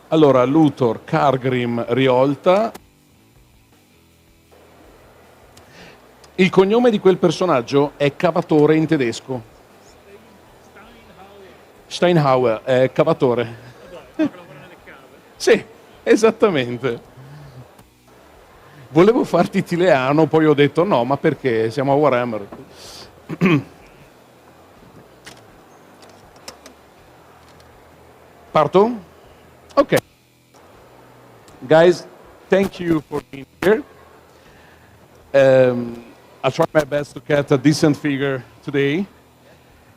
Allora, Luthor, Kargrim, Riolta. Il cognome di quel personaggio è cavatore in tedesco. Steinhauer è cavatore. Sì, esattamente. Volevo farti Tileano, poi ho detto no, ma perché? Siamo a Warhammer. Parto? Ok. Guys, thank you for being here. I'll try my best to get a decent figure today.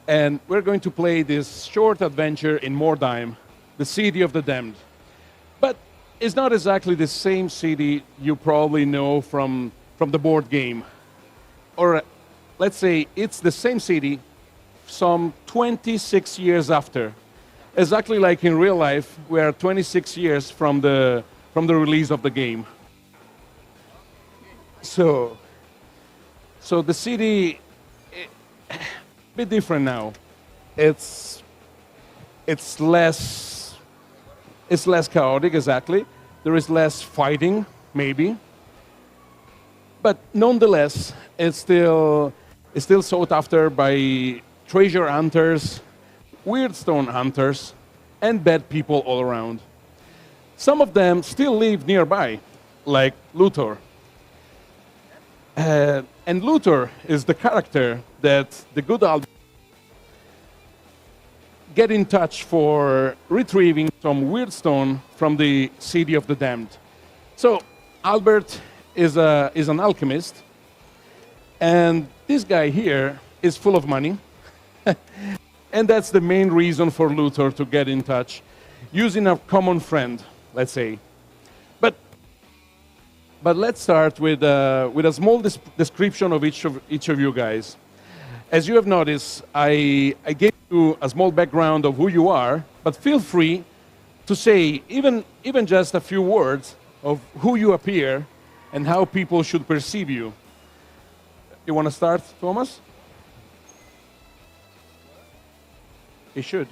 And we're going to play this short adventure in Mordheim, the city of the damned. But it's not exactly the same city you probably know from the board game. Or let's say it's the same city some 26 years after. Exactly like in real life, we are 26 years from the release of the game. So the city, a bit different now. It's less chaotic, exactly. There is less fighting, maybe. But nonetheless, it's still sought after by treasure hunters, weird stone hunters, and bad people all around. Some of them still live nearby, like Luthor. And Luthor is the character that the good Albert get in touch for retrieving some weird stone from the city of the damned. So Albert is an alchemist, and this guy here is full of money. And that's the main reason for Luthor to get in touch, using a common friend, let's say. But let's start with a small description of each of you guys. As you have noticed, I gave you a small background of who you are, but feel free to say even just a few words of who you appear and how people should perceive you. You want to start, Thomas? He should.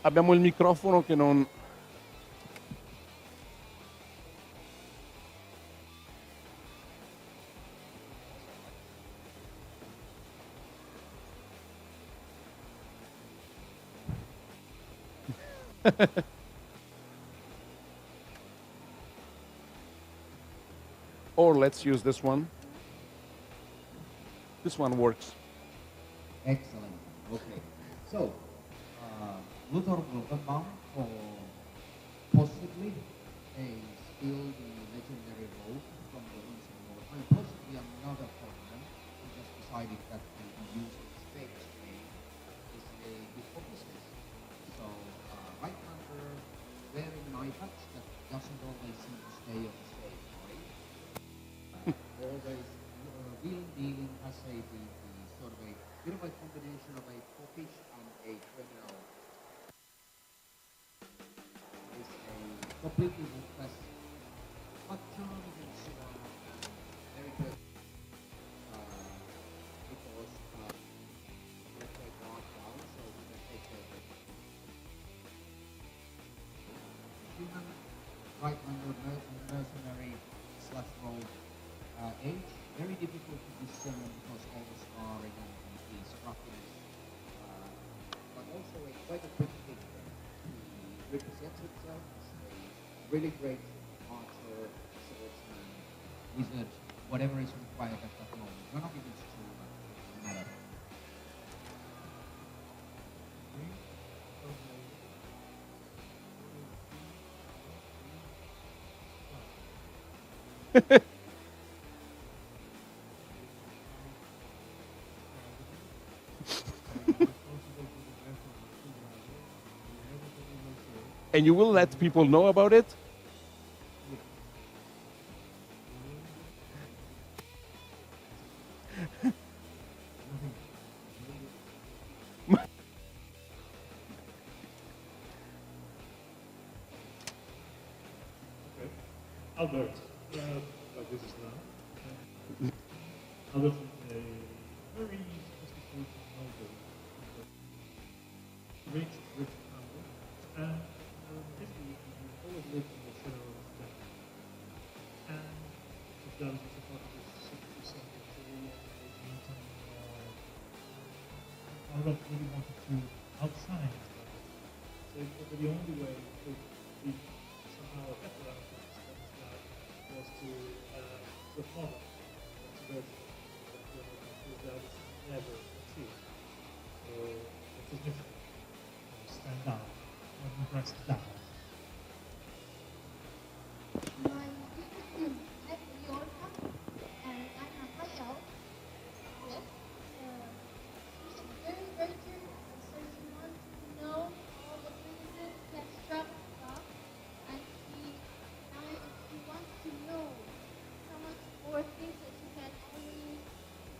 Abbiamo il microfono che non... Or let's use this one. This one works. Excellent. Okay. So, Luthor Wildenbaum, or possibly a still the legendary rogue from the Eastern World, and possibly another Pokemon who just decided that to use his famous name is a good for business. So, right under wearing an eye patch that doesn't always seem to stay on the same way. Always wheeling dealing as a the sort of a bit of a combination of a foppish and a criminal. Is a completely ruthless, but charming and suave, very good. Because let's say guard down, so we can take care of it. Human, right-hander, mercenary slash rogue age. Very difficult to discern because all the scarring and the scruffiness, but also quite a quick thinker. He represents himself as a really great archer, swordsman, wizard, whatever is required at that moment. None of it is true, but it doesn't matter. And you will let people know about it? Albert, like this is now. Albert is a very sophisticated noble. rich humble. And basically, you always live in the shadow of death. And the Daleks is a part of this 60% history and the Newton Albert really wanted to outshine his brother. So the only way to be somehow a better outcome than his dad was to perform that version that his dad never achieved. So it's his mission. Stand out and impress dad. My name is Yorka, and I'm a high elf. Yes. She's very, very curious, so she wants to know all the places that travel stuff, and she wants to know so much more things that she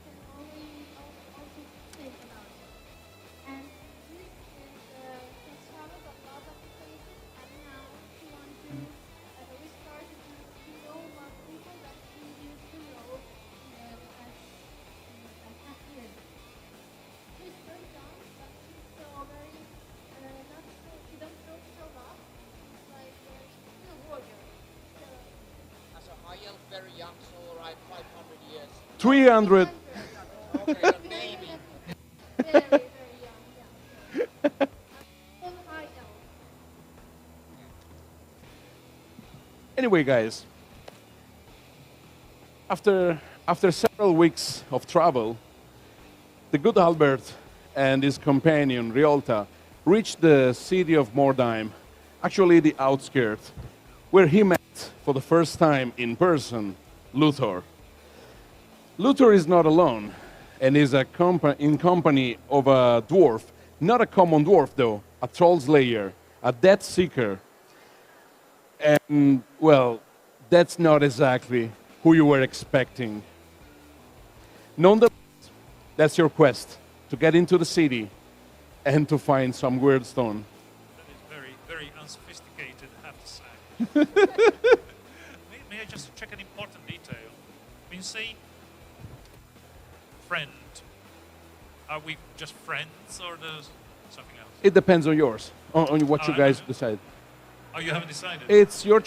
can only also think about it. And this is has traveled a lot of places, and now she wants to restart to know more people that she used to know in the past half year. She's very young, but she's so very not so she doesn't know so rough. She's like she's still a warrior. So As a high elf, very young, so right, 500 years. 300. Okay, a baby. very, very young, yeah. Full high elf. Anyway, guys, after several weeks of travel, the good Albert and his companion Riolta reached the city of Mordheim, actually the outskirts, where he met for the first time in person Luthor. Luthor is not alone and is in company of a dwarf, not a common dwarf though, a troll slayer, a death seeker. And, well, that's not exactly who you were expecting. Nonetheless, that's your quest, to get into the city and to find some weird stone. That is very, very unsophisticated, I have to say. may I just check an important detail? When you say friend, are we just friends or there's something else? It depends on yours, on what you guys decide. Oh, you haven't decided? It's your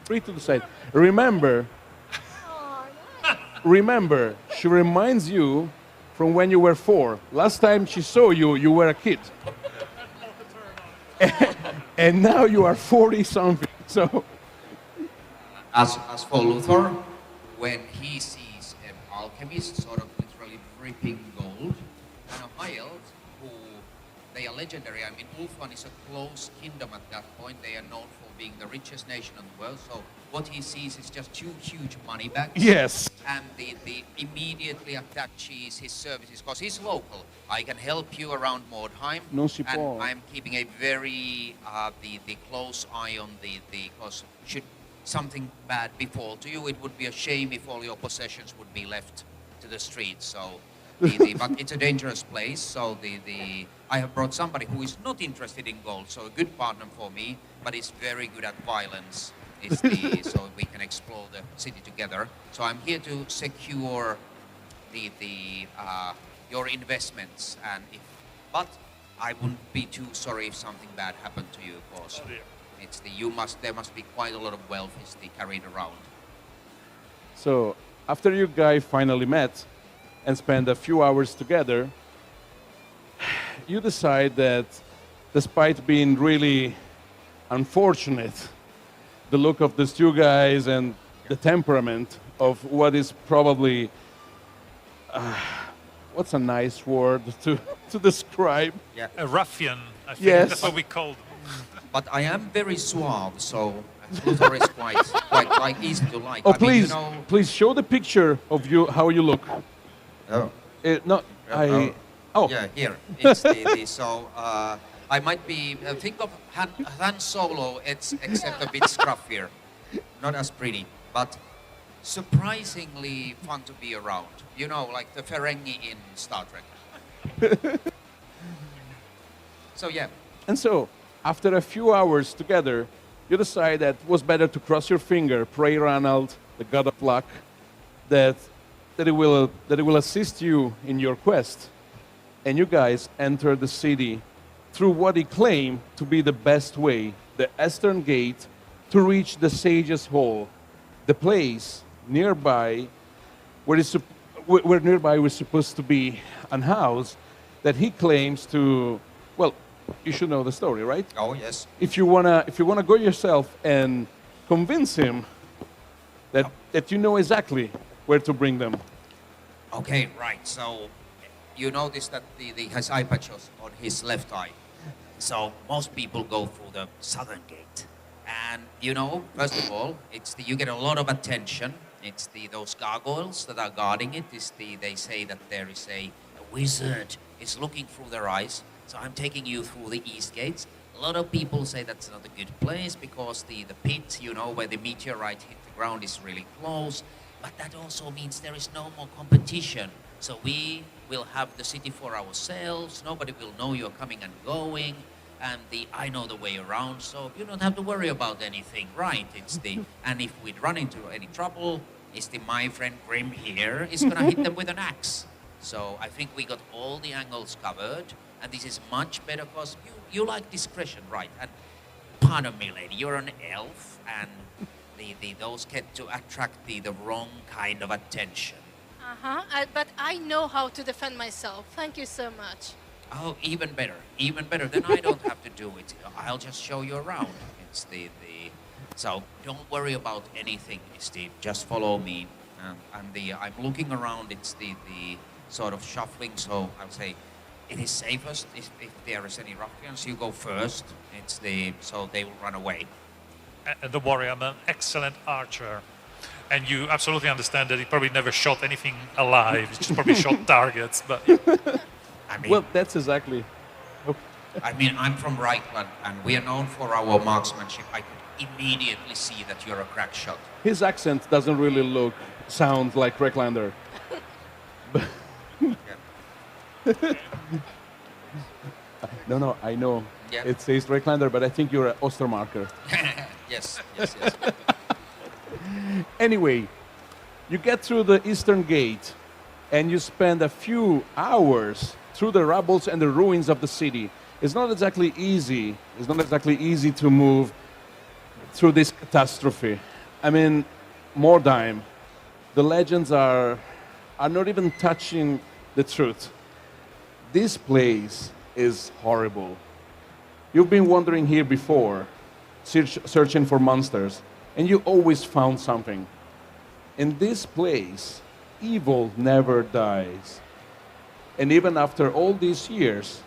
free to decide. Remember, she reminds you from when you were 4. Last time she saw you, you were a kid. And now you are 40 something. So As for Luthor, when he sees an alchemist sort of literally dripping gold, and a high elf who they are legendary. I mean, Ulfan is a close kingdom at that point. They are known for being the richest nation in the world. So what he sees is just 2 huge money bags. yes, And the immediately attaches his services because he's local. I can help you around Mordheim. Non si and può. I'm keeping a very the close eye on the because should something bad befall to you, it would be a shame if all your possessions would be left to the streets. So but it's a dangerous place. So I have brought somebody who is not interested in gold, so a good partner for me, but is very good at violence. So we can explore the city together. So I'm here to secure your investments, and but I wouldn't be too sorry if something bad happened to you, of course. Oh dear. There must be quite a lot of wealth carried around. so after you guys finally met and spent a few hours together, you decide that despite being really unfortunate, the look of these 2 guys and the temperament of what is probably, what's a nice word to describe? Yeah. A ruffian, I think Yes. that's what we called. But I am very suave, so Luthor is quite easy to like. Oh, I mean, please, you know, please show the picture of you, how you look. oh. No, I. Oh, Yeah, here. It's so I might be think of Han Solo. It's except a bit scruffier, not as pretty, but surprisingly fun to be around. You know, like the Ferengi in Star Trek. So yeah, and so after a few hours together, you decide that it was better to cross your finger, pray Ranald, the god of luck, that it will assist you in your quest. And you guys enter the city through what he claimed to be the best way, the Eastern Gate, to reach the Sage's Hall, the place nearby where nearby was supposed to be an house that he claims to. Well, you should know the story, right? Oh, yes. If you wanna go yourself and convince him that you know exactly where to bring them. Okay, right. So you notice that he has eye patches on his left eye. So most people go through the southern gate. And first of all, you get a lot of attention. It's those gargoyles that are guarding it. They say that there is a wizard is looking through their eyes. So I'm taking you through the east gates. A lot of people say that's not a good place because the pit, where the meteorite hit the ground is really close. But that also means there is no more competition. So we will have the city for ourselves. Nobody will know you're coming and going. And I know the way around, so you don't have to worry about anything, right? And if we run into any trouble, my friend Grim here is gonna hit them with an axe. So I think we got all the angles covered, and this is much better because you like discretion, right? And pardon me, lady, you're an elf, and those get to attract the wrong kind of attention. But I know how to defend myself. Thank you so much. Oh, even better, even better. Then I don't have to do it. I'll just show you around. It's so don't worry about anything, just follow me. I'm looking around. It's the sort of shuffling. So I'll say it is safest if there is any ruffians. You go first. So they will run away. And don't worry, I'm an excellent archer. And you absolutely understand that he probably never shot anything alive. He just probably shot targets. But Well, that's exactly. I mean, I'm from Reichland, and we are known for our marksmanship. I could immediately see that you're a crack shot. His accent doesn't really sound like Recklander. No, I know. Yeah. It says Recklander, but I think you're an Ostermarker. Yes. Anyway, you get through the Eastern Gate, and you spend a few hours through the rubbles and the ruins of the city. It's not exactly easy. It's not exactly easy to move through this catastrophe. I mean, Mordheim, the legends are not even touching the truth. This place is horrible. You've been wandering here before, searching for monsters, and you always found something. In this place, evil never dies. And even after all these years,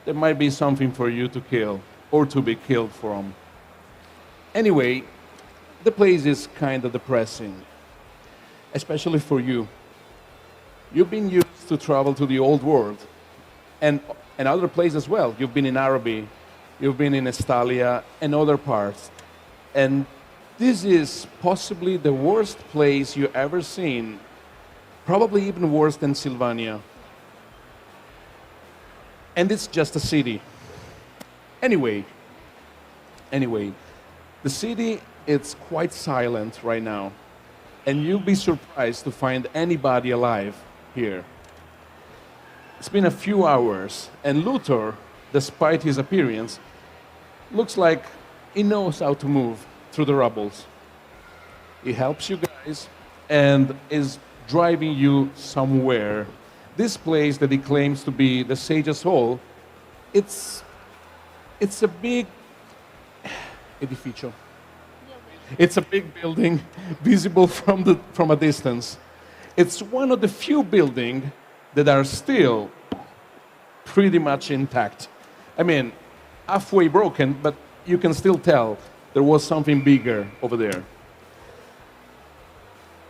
there might be something for you to kill or to be killed from. Anyway, the place is kind of depressing, especially for you. You've been used to travel to the old world and other places as well. You've been in Araby, you've been in Estalia and other parts. And this is possibly the worst place you've ever seen, probably even worse than Sylvania. And it's just a city. Anyway, the city is quite silent right now, and you'll be surprised to find anybody alive here. It's been a few hours, and Luthor, despite his appearance, looks like he knows how to move through the rubbles. He helps you guys and is driving you somewhere. This place that he claims to be the Sage's Hall, it's a big edificio. It's a big building visible from a distance. It's one of the few buildings that are still pretty much intact. I mean, halfway broken, but you can still tell there was something bigger over there.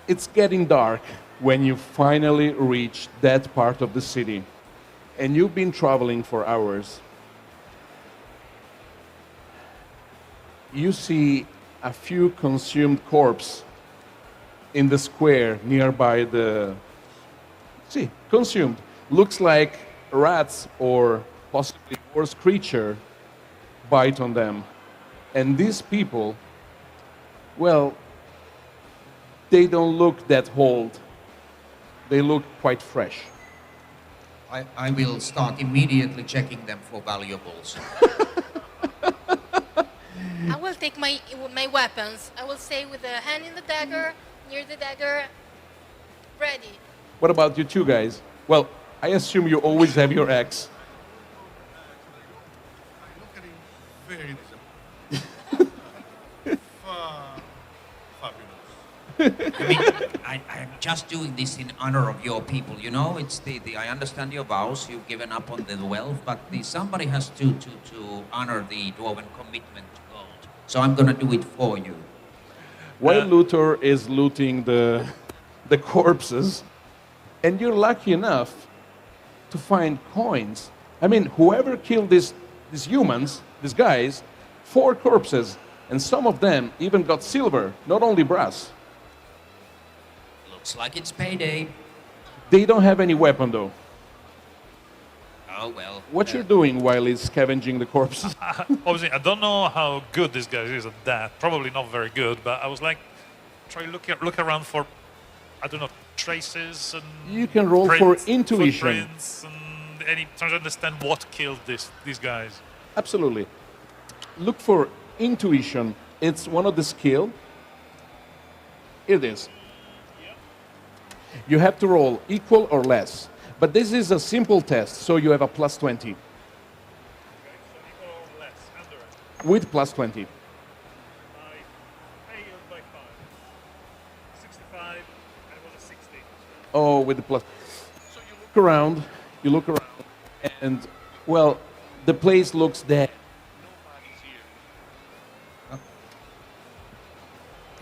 It's getting dark when you finally reach that part of the city, and you've been traveling for hours. You see a few consumed corpses in the square nearby consumed. Looks like rats or possibly worse creature bite on them. And these people, well, they don't look that old. They look quite fresh. I will start immediately checking them for valuables. I will take my weapons. I will stay with the hand in the dagger, near the dagger, ready. What about you two guys? Well, I assume you always have your axe. I look at him very disappointed. Fabulous. I mean, I'm just doing this in honor of your people. You know, it's I understand your vows. You've given up on the wealth, but somebody has to honor the dwarven commitment to gold. So I'm gonna do it for you. While Luthor is looting the corpses, and you're lucky enough to find coins. I mean, whoever killed these humans, these guys, 4 corpses, and some of them even got silver, not only brass. Looks like it's payday. They don't have any weapon though. Oh well. What you're doing while he's scavenging the corpses? Obviously, I don't know how good this guy is at that. Probably not very good, but I was like, look around for, I don't know, traces and You can roll for intuition. footprints and trying to understand what killed these guys. Absolutely. Look for intuition. It's one of the skill. Here it is. You have to roll equal or less. But this is a simple test, so you have a plus 20. Okay, so equal or less, under it. With plus 20. I failed by 5. 65, and it was a 60. Oh, with the plus. So you look around, and, well, the place looks dead.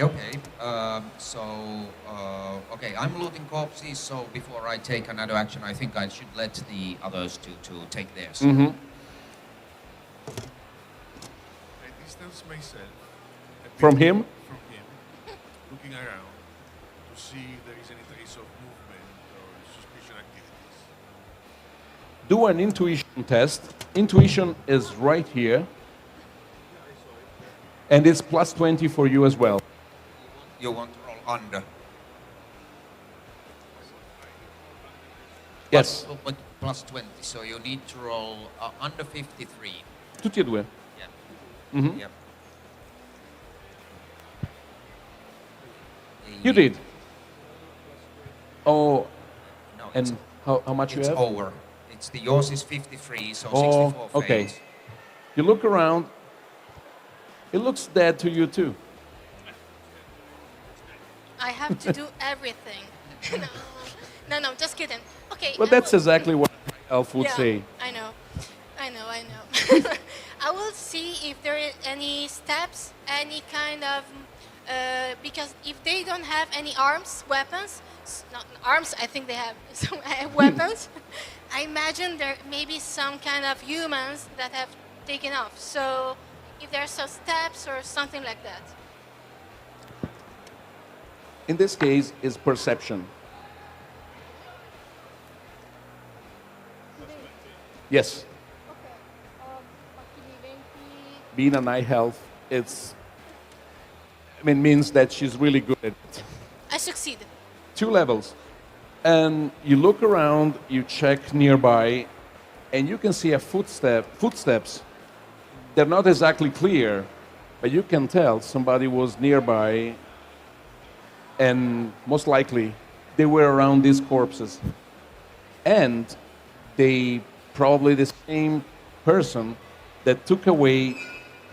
Okay, okay, I'm looting corpses, so before I take another action, I think I should let the others to take theirs. Mm-hmm. I distance myself a bit From him? From him, looking around to see if there is any trace of movement or suspicious activities. Do an intuition test. Intuition is right here. And it's plus 20 for you as well. You want to roll under. Yes. But plus 20, so you need to roll under 53. Tutti e due. Yeah. Mhm. Yep. You did. Oh, No, and how much you it's have? over. Yours is 53, so Oh, 64 okay. fails. You look around. It looks dead to you too. I have to do everything. No, just kidding. Okay. Well, I that's will- exactly what Elf would yeah, say. I know. I will see if there is any steps, any kind of, because if they don't have any weapons, not arms, I think they have some weapons. I imagine there may be some kind of humans that have taken off. So if there are some steps or something like that. In this case, is perception. Yes. Being a night elf, means that she's really good at it. I succeed. 2 levels. And you look around, you check nearby, and you can see footsteps. They're not exactly clear, but you can tell somebody was nearby, and most likely they were around these corpses. And they probably the same person that took away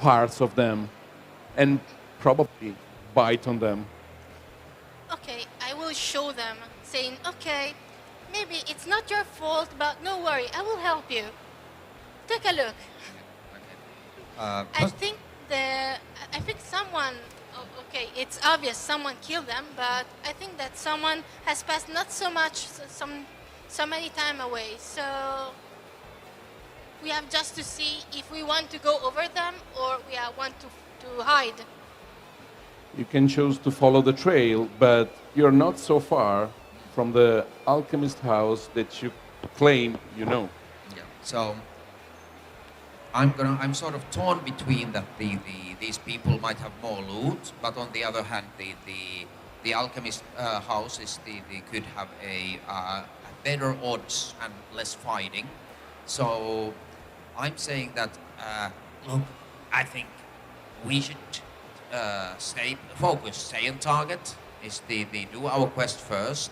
parts of them and probably bite on them. Okay, I will show them, saying, okay, maybe it's not your fault, but no worry, I will help you. Take a look. I think someone, okay, it's obvious someone killed them, but I think that someone has passed not so much, so many time away. So we have just to see if we want to go over them or we want to hide. You can choose to follow the trail, but you're not so far from the alchemist house that you claim you know. Yeah. So I'm sort of torn between that these people might have more loot, but on the other hand, the alchemist house could have a better odds and less fighting. So I'm saying that, look, I think we should stay focused, stay on target, is the do our quest first,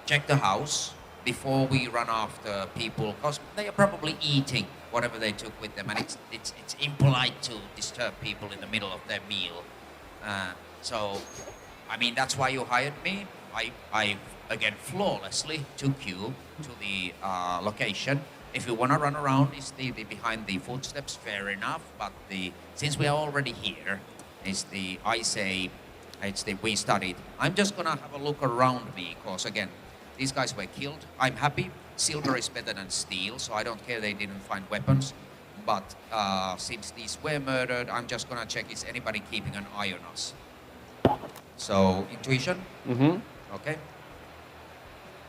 check the house before we run after people, because they are probably eating whatever they took with them, and it's impolite to disturb people in the middle of their meal. So, I mean, that's why you hired me. I again, flawlessly took you to the location. If you want to run around, it's the behind the footsteps, fair enough. But since we are already here, we studied. I'm just gonna have a look around me, because again, these guys were killed. I'm happy. Silver is better than steel, so I don't care they didn't find weapons. But since these were murdered, I'm just gonna check, is anybody keeping an eye on us? So, intuition? Mm-hmm. Okay.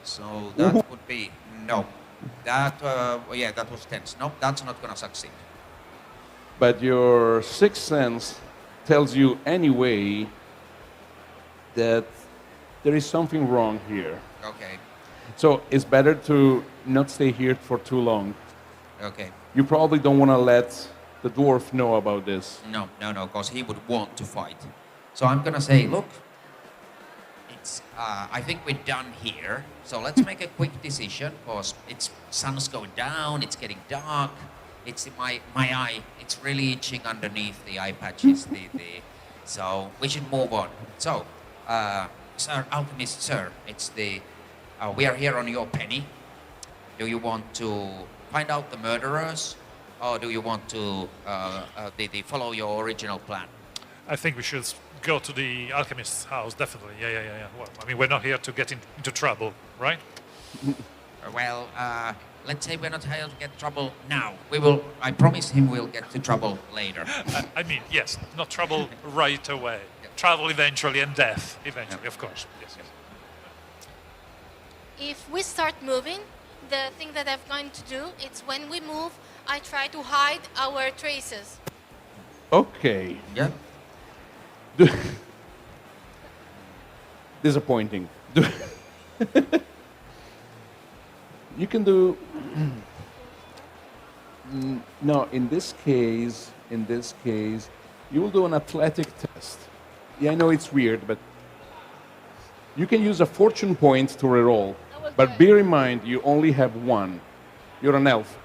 So that would be, no. That, yeah, that was tense. No, that's not gonna succeed. But your sixth sense tells you anyway that there is something wrong here. Okay, So it's better to not stay here for too long. okay. You probably don't want to let the dwarf know about this. No, because he would want to fight. So I'm gonna say, look, I think we're done here. So let's make a quick decision, because sun's going down, it's getting dark. It's in my eye. It's really itching underneath the eye patches. So we should move on. So, Sir Alchemist, sir, we are here on your penny. Do you want to find out the murderers, or do you want to follow your original plan? I think we should go to the alchemist's house, definitely. Yeah. Well, I mean, we're not here to get into trouble, right? Well, let's say we're not here to get trouble now. We will. I promise him we'll get to trouble later. I mean, yes, not trouble right away. Trouble eventually, and death eventually, of course. Yes. If we start moving, the thing that I'm going to do is when we move, I try to hide our traces. Okay. Yeah. Disappointing. You can do. No, in this case, you will do an athletic test. Yeah, I know it's weird, but you can use a fortune point to reroll. But bear in mind, you only have one. You're an elf.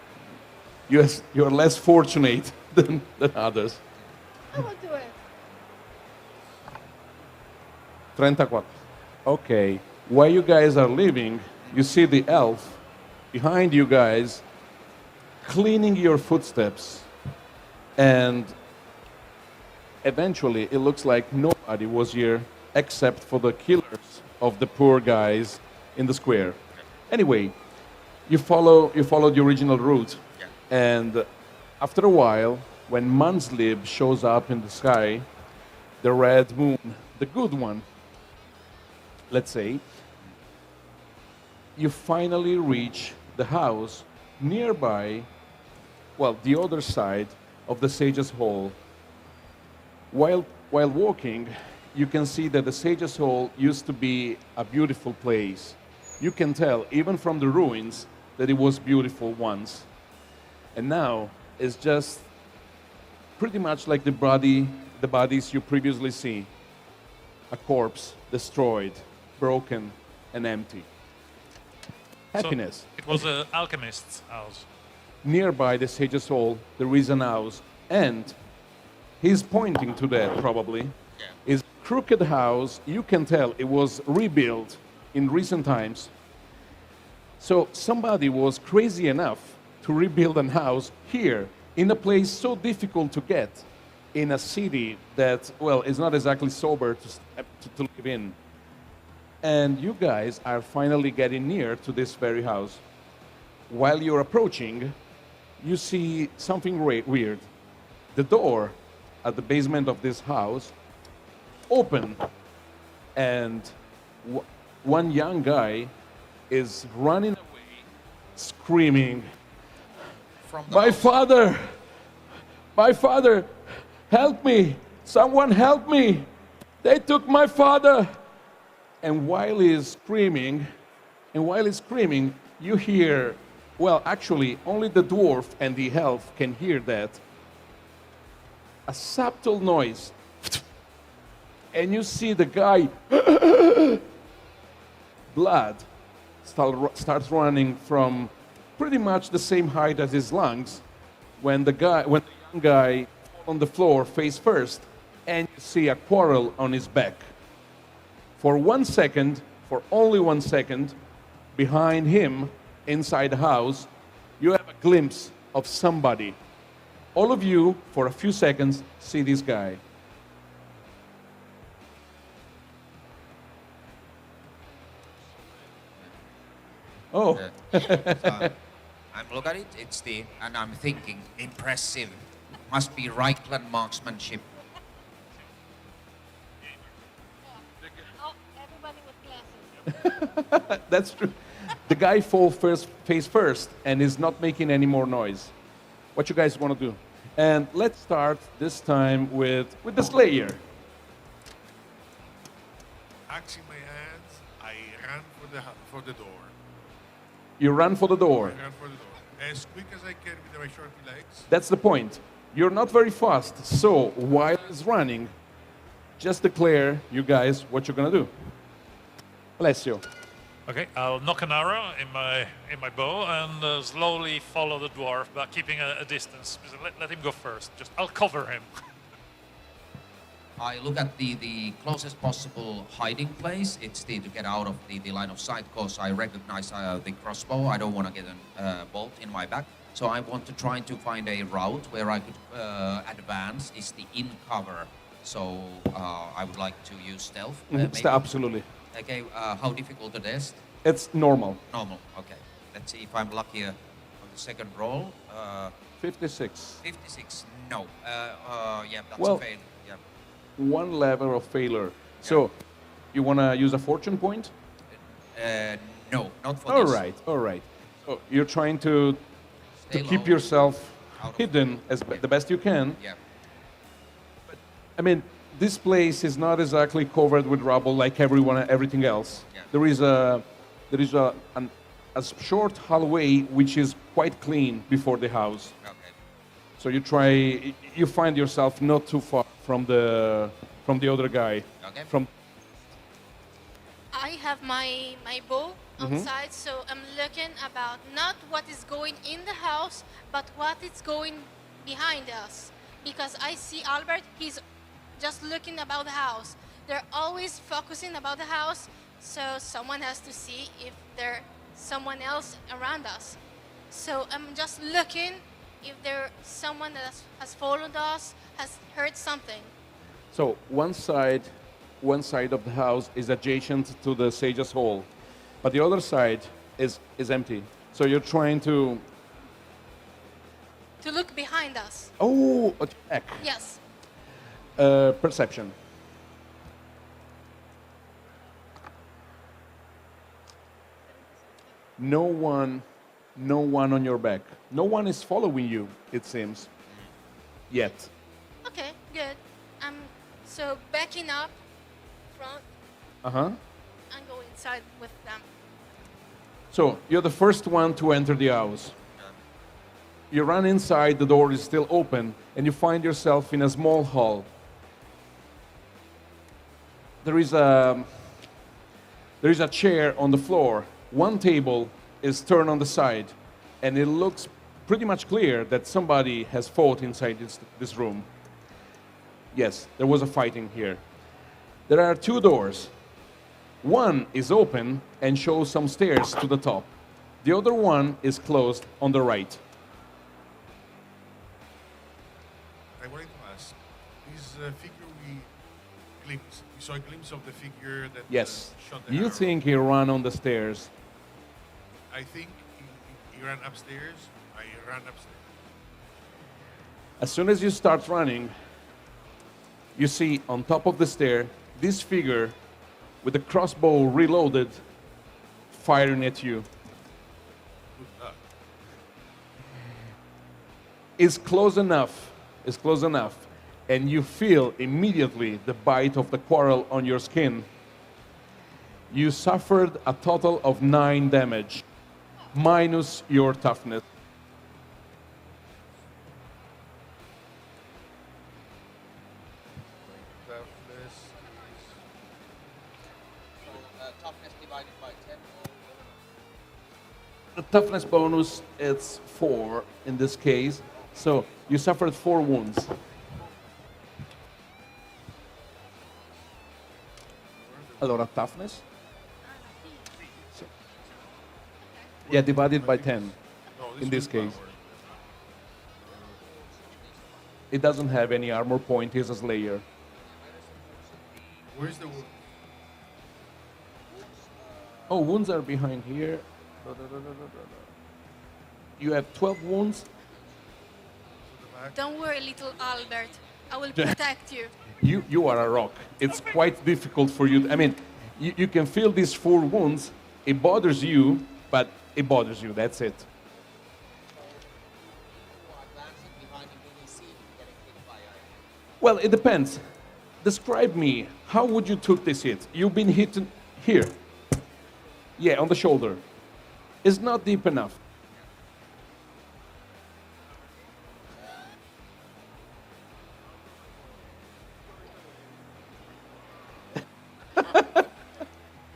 You're less fortunate than others. I will do it. 34. Okay. While you guys are leaving, you see the elf behind you guys cleaning your footsteps, and eventually it looks like nobody was here except for the killers of the poor guys in the square. Anyway, you followed the original route, and after a while, when Manslib shows up in the sky, the red moon, the good one, let's say, you finally reach the house nearby, well, the other side of the Sage's Hall. While walking, you can see that the Sage's Hall used to be a beautiful place. You can tell, even from the ruins, that it was beautiful once. And now, it's just pretty much like the bodies you previously see. A corpse, destroyed, broken, and empty. Happiness. So it was an alchemist's house. Nearby the Sage's Hall, there is an house, and he's pointing to that probably. Is crooked house. You can tell it was rebuilt in recent times. So somebody was crazy enough to rebuild a house here in a place so difficult to get, in a city that, well, is not exactly sober to live in. And you guys are finally getting near to this very house. While you're approaching, you see something weird. The door at the basement of this house open, and one young guy is running away, screaming, My father, help me, someone help me, they took my father. And while he's screaming, And while he's screaming, you hear, well, actually, only the dwarf and the elf can hear that, a subtle noise. And you see the guy, blood, starts running from pretty much the same height as his lungs when the young guy on the floor face first, and you see a quarrel on his back. For 1 second, for only 1 second, behind him, inside the house, you have a glimpse of somebody. All of you, for a few seconds, see this guy. Oh, So I'm looking at it, and I'm thinking, impressive. Must be Reichland marksmanship. Oh, everybody with glasses. that's true. The guy falls face first and is not making any more noise. What you guys want to do? And let's start this time with the Slayer. Axe in my hands, I ran for the door. You run for the door. I ran for the door. As quick as I can with my short legs. That's the point. You're not very fast, so while he's running, just declare, you guys, what you're gonna do. Alessio. Okay, I'll knock an arrow in my bow and slowly follow the dwarf, but keeping a distance. Let him go first. I'll cover him. I look at the closest possible hiding place. It's to get out of the line of sight, because I recognize the crossbow. I don't want to get a bolt in my back. So I want to try to find a route where I could advance. Is the in cover. So I would like to use stealth. maybe. Absolutely. Okay, how difficult it is? It's normal. Normal, okay. Let's see if I'm luckier on the second roll. 56. 56, no. Yeah, that's Well- a fail. Yeah. One level of failure. So, you wanna use a fortune point? No, not for All this. right, all right. So you're trying to Stay keep low. yourself Out of- hidden as the best you can. Yeah. I mean, this place is not exactly covered with rubble like everything else. Yeah. There is a short hallway which is quite clean before the house. Okay. So you find yourself not too far from the other guy. Okay. From I have my bow outside, so I'm looking about not what is going in the house, but what is going behind us. Because I see Albert, he's just looking about the house. They're always focusing about the house, so someone has to see if there's someone else around us. So I'm just looking if there's someone that has followed us, has heard something. So one side of the house is adjacent to the Sage's Hall, but the other side is empty. So you're trying to look behind us. Attack. Yes. Perception. No one on your back. No one is following you, it seems. Yet. Okay, good. I'm so backing up front Uh-huh. and go inside with them. So you're the first one to enter the house. You run inside, the door is still open, and you find yourself in a small hall. There is a chair on the floor. One table is turned on the side, and it looks pretty much clear that somebody has fought inside this room. Yes, there was a fighting here. There are two doors. One is open and shows some stairs to the top. The other one is closed on the right. I wanted to ask, this figure we saw a glimpse of the figure that Yes. shot the You arrow. think he ran on the stairs. I think he ran upstairs. I ran upstairs. As soon as you start running, you see on top of the stair this figure with the crossbow reloaded firing at you. Good luck. Is close enough, and you feel immediately the bite of the quarrel on your skin. You suffered a total of 9 damage, minus your toughness. Toughness is Toughness divided by 10. The toughness bonus, it's 4 in this case. So you suffered 4 wounds. Allora, toughness? So, yeah, divided by 10 no, in this one's case. power. It doesn't have any armor point, he's a slayer. Where's the wound? Oh, wounds are behind here. You have 12 wounds. Don't worry, little Albert. I will protect you. You are a rock. It's quite difficult for you. I mean, you can feel these 4 wounds. It bothers you, but it bothers you. That's it. Well, it depends. Describe me. How would you took this hit? You've been hit here. Yeah, on the shoulder. It's not deep enough.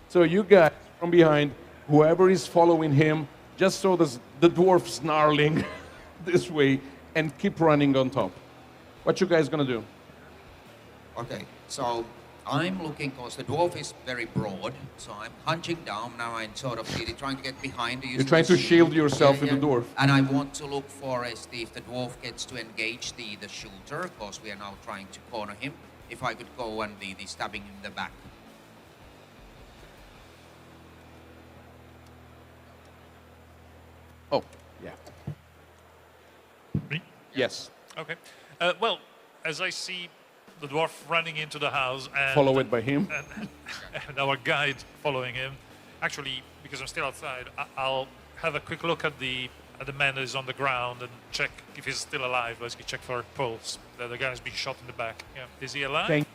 So you guys from behind, whoever is following him, just saw the dwarf snarling this way and keep running on top. What you guys gonna do? Okay, so I'm looking, because the dwarf is very broad, so I'm hunching down. Now I'm sort of really trying to get behind the You're trying to shield yourself with the dwarf. And I want to look for if the dwarf gets to engage the shooter, because we are now trying to corner him. If I could go and the stabbing him in the back. Oh, yeah. Me? Yes. Okay. Well, as I see the dwarf running into the house and Followed by him. and our guide following him, actually, because I'm still outside, I'll have a quick look at the man that is on the ground and check if he's still alive. Let's check for a pulse. The guy's been shot in the back. Yeah, is he alive? Thank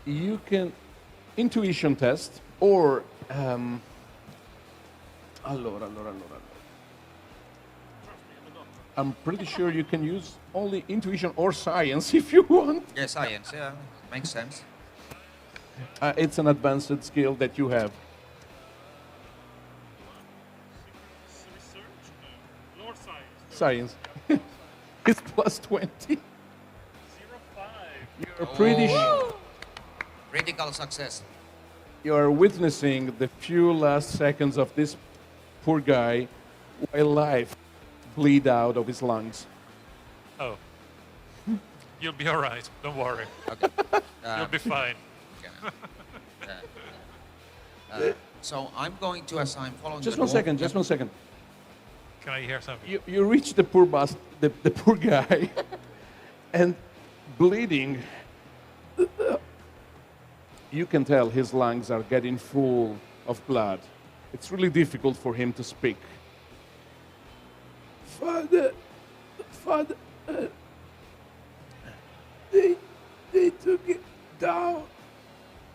you can intuition test or allora. I'm pretty sure you can use only intuition or science if you want. Yeah, science, yeah, makes sense. It's an advanced skill that you have. Research? No. Lore science. Science. It's plus 20. 0.5. You're pretty sure. Critical success. You're witnessing the few last seconds of this poor guy while life bleed out of his lungs. Oh. You'll be all right. Don't worry. Okay. You'll be fine. So I'm going to, as I'm following Just the one dwarf- second, just one second. Can I hear something? You reach the poor the poor guy and bleeding. You can tell his lungs are getting full of blood. It's really difficult for him to speak. Father, they took it down.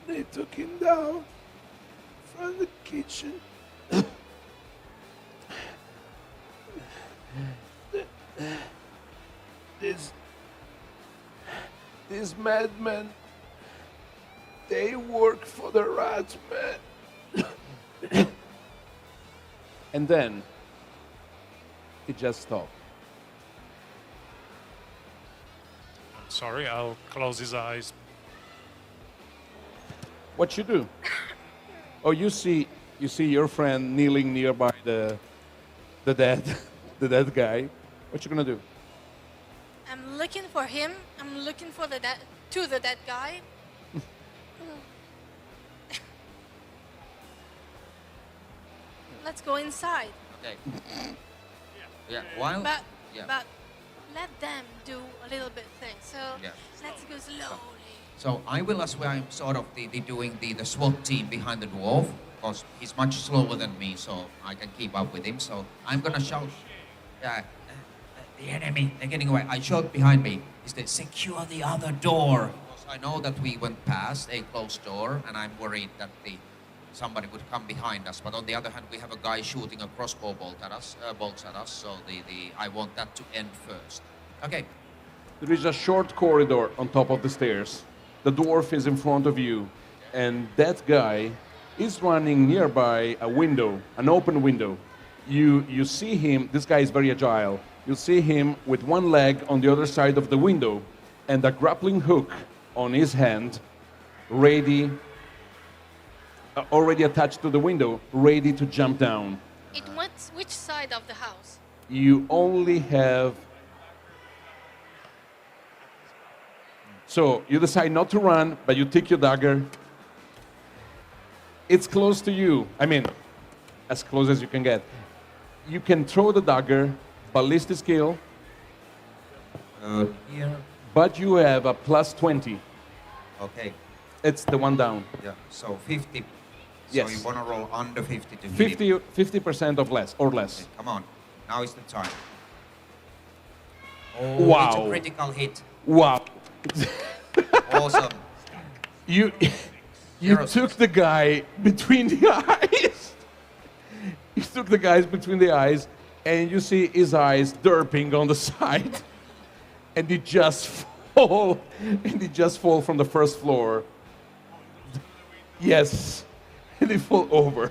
They took him down from the kitchen. These madmen, they work for the rats, man. And then it just stopped. Sorry, I'll close his eyes. What you do? Oh, you see your friend kneeling nearby the dead the dead guy. What you gonna do? I'm looking for him. I'm looking for the dead guy. Let's go inside. Okay. Yeah. While. But Yeah. but let them do a little bit thing. So Yeah. let's go slowly. So I will, as well, I'm sort of doing the SWAT team behind the dwarf, because he's much slower than me, so I can keep up with him. So I'm gonna shout, the enemy, they're getting away. I shout behind me, is to secure the other door. Because I know that we went past a closed door, and I'm worried that somebody would come behind us. But on the other hand, we have a guy shooting a crossbow bolts at us. So I want that to end first. Okay. There is a short corridor on top of the stairs. The dwarf is in front of you, and that guy is running nearby a window, an open window. You see him, this guy is very agile. You see him with one leg on the other side of the window and a grappling hook on his hand, ready, already attached to the window, ready to jump down. Which side of the house? You only have... So you decide not to run, but you take your dagger. It's close to you. I mean, as close as you can get. You can throw the dagger, ballistic skill, Here. but you have a plus 20. Okay. It's the one down. Yeah. So 50. Yes. So you want to roll under 50 to hit 50% of less or less. him. Come on. Now is the time. Oh, Wow. It's a critical hit. Wow. Awesome. You Zero took the guy between the eyes. You took the guys between the eyes, and you see his eyes derping on the side, and he just fall, from the first floor. Yes, and they fall over.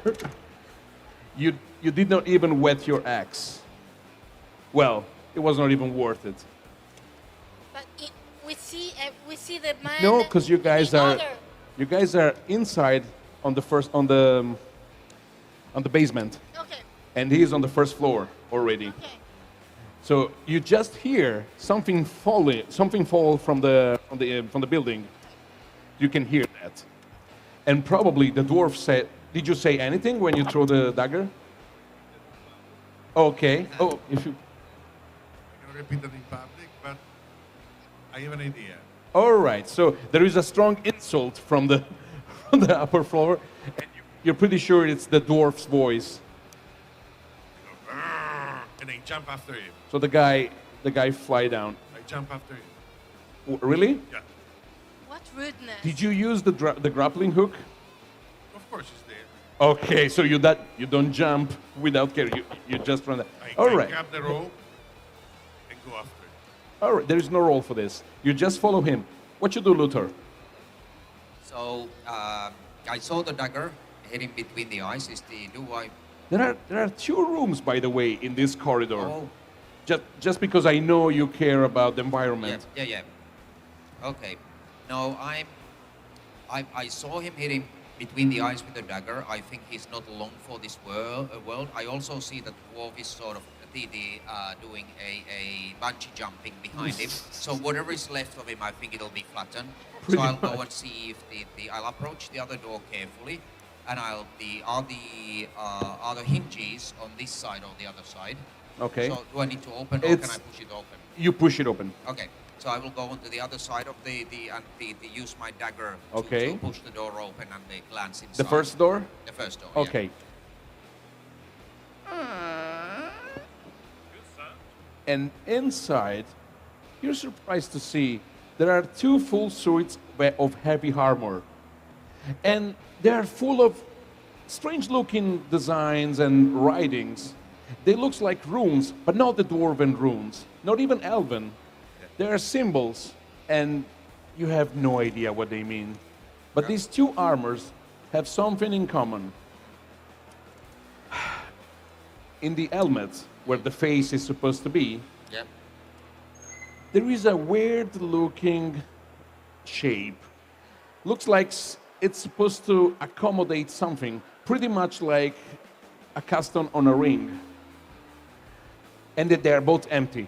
You did not even wet your axe. Well, it was not even worth it. But we see the man. No, because you guys the are other. inside on the basement, Okay. and he's on the first floor already. Okay. So you just hear something fall from the building. You can hear that, and probably the dwarf said, "Did you say anything when you throw the dagger?" Okay. Oh, if you. I cannot repeat that in public, but I have an idea. All right. So there is a strong insult from the upper floor, and you're pretty sure it's the dwarf's voice. And I jump after him. So the guy fly down. I jump after him. Really? Yeah. What rudeness. Did you use the grappling hook? Of course it's there. Okay, so you don't jump without care. You just run. All I right. grab the rope and go after him. All right. There is no roll for this. You just follow him. What you do, Luthor? So I saw the dagger hit him between the eyes. There are 2 rooms, by the way, in this corridor. Oh. Just because I know you care about the environment. Yeah. Okay. No, I saw him hit him between the eyes with the dagger. I think he's not long for this world. I also see that dwarf is sort of doing a bungee jumping behind him. So whatever is left of him, I think it'll be flattened. Pretty So I'll go much. and see if I'll approach the other door carefully, and are the hinges on this side or the other side? Okay. So do I need to open or can I push it open? You push it open. Okay. So I will go onto the other side of the use my dagger Okay. to push the door open and glance inside. The first door? The first door. Yeah. Okay. And inside, you're surprised to see there are 2 full suits of heavy armor. And they are full of strange-looking designs and writings. They look like runes, but not the dwarven runes, not even elven. They are symbols, and you have no idea what they mean. But these 2 armors have something in common. In the helmet, where the face is supposed to be, Yeah. there is a weird-looking shape. Looks like it's supposed to accommodate something, pretty much like a custom on a ring. And that they are both empty.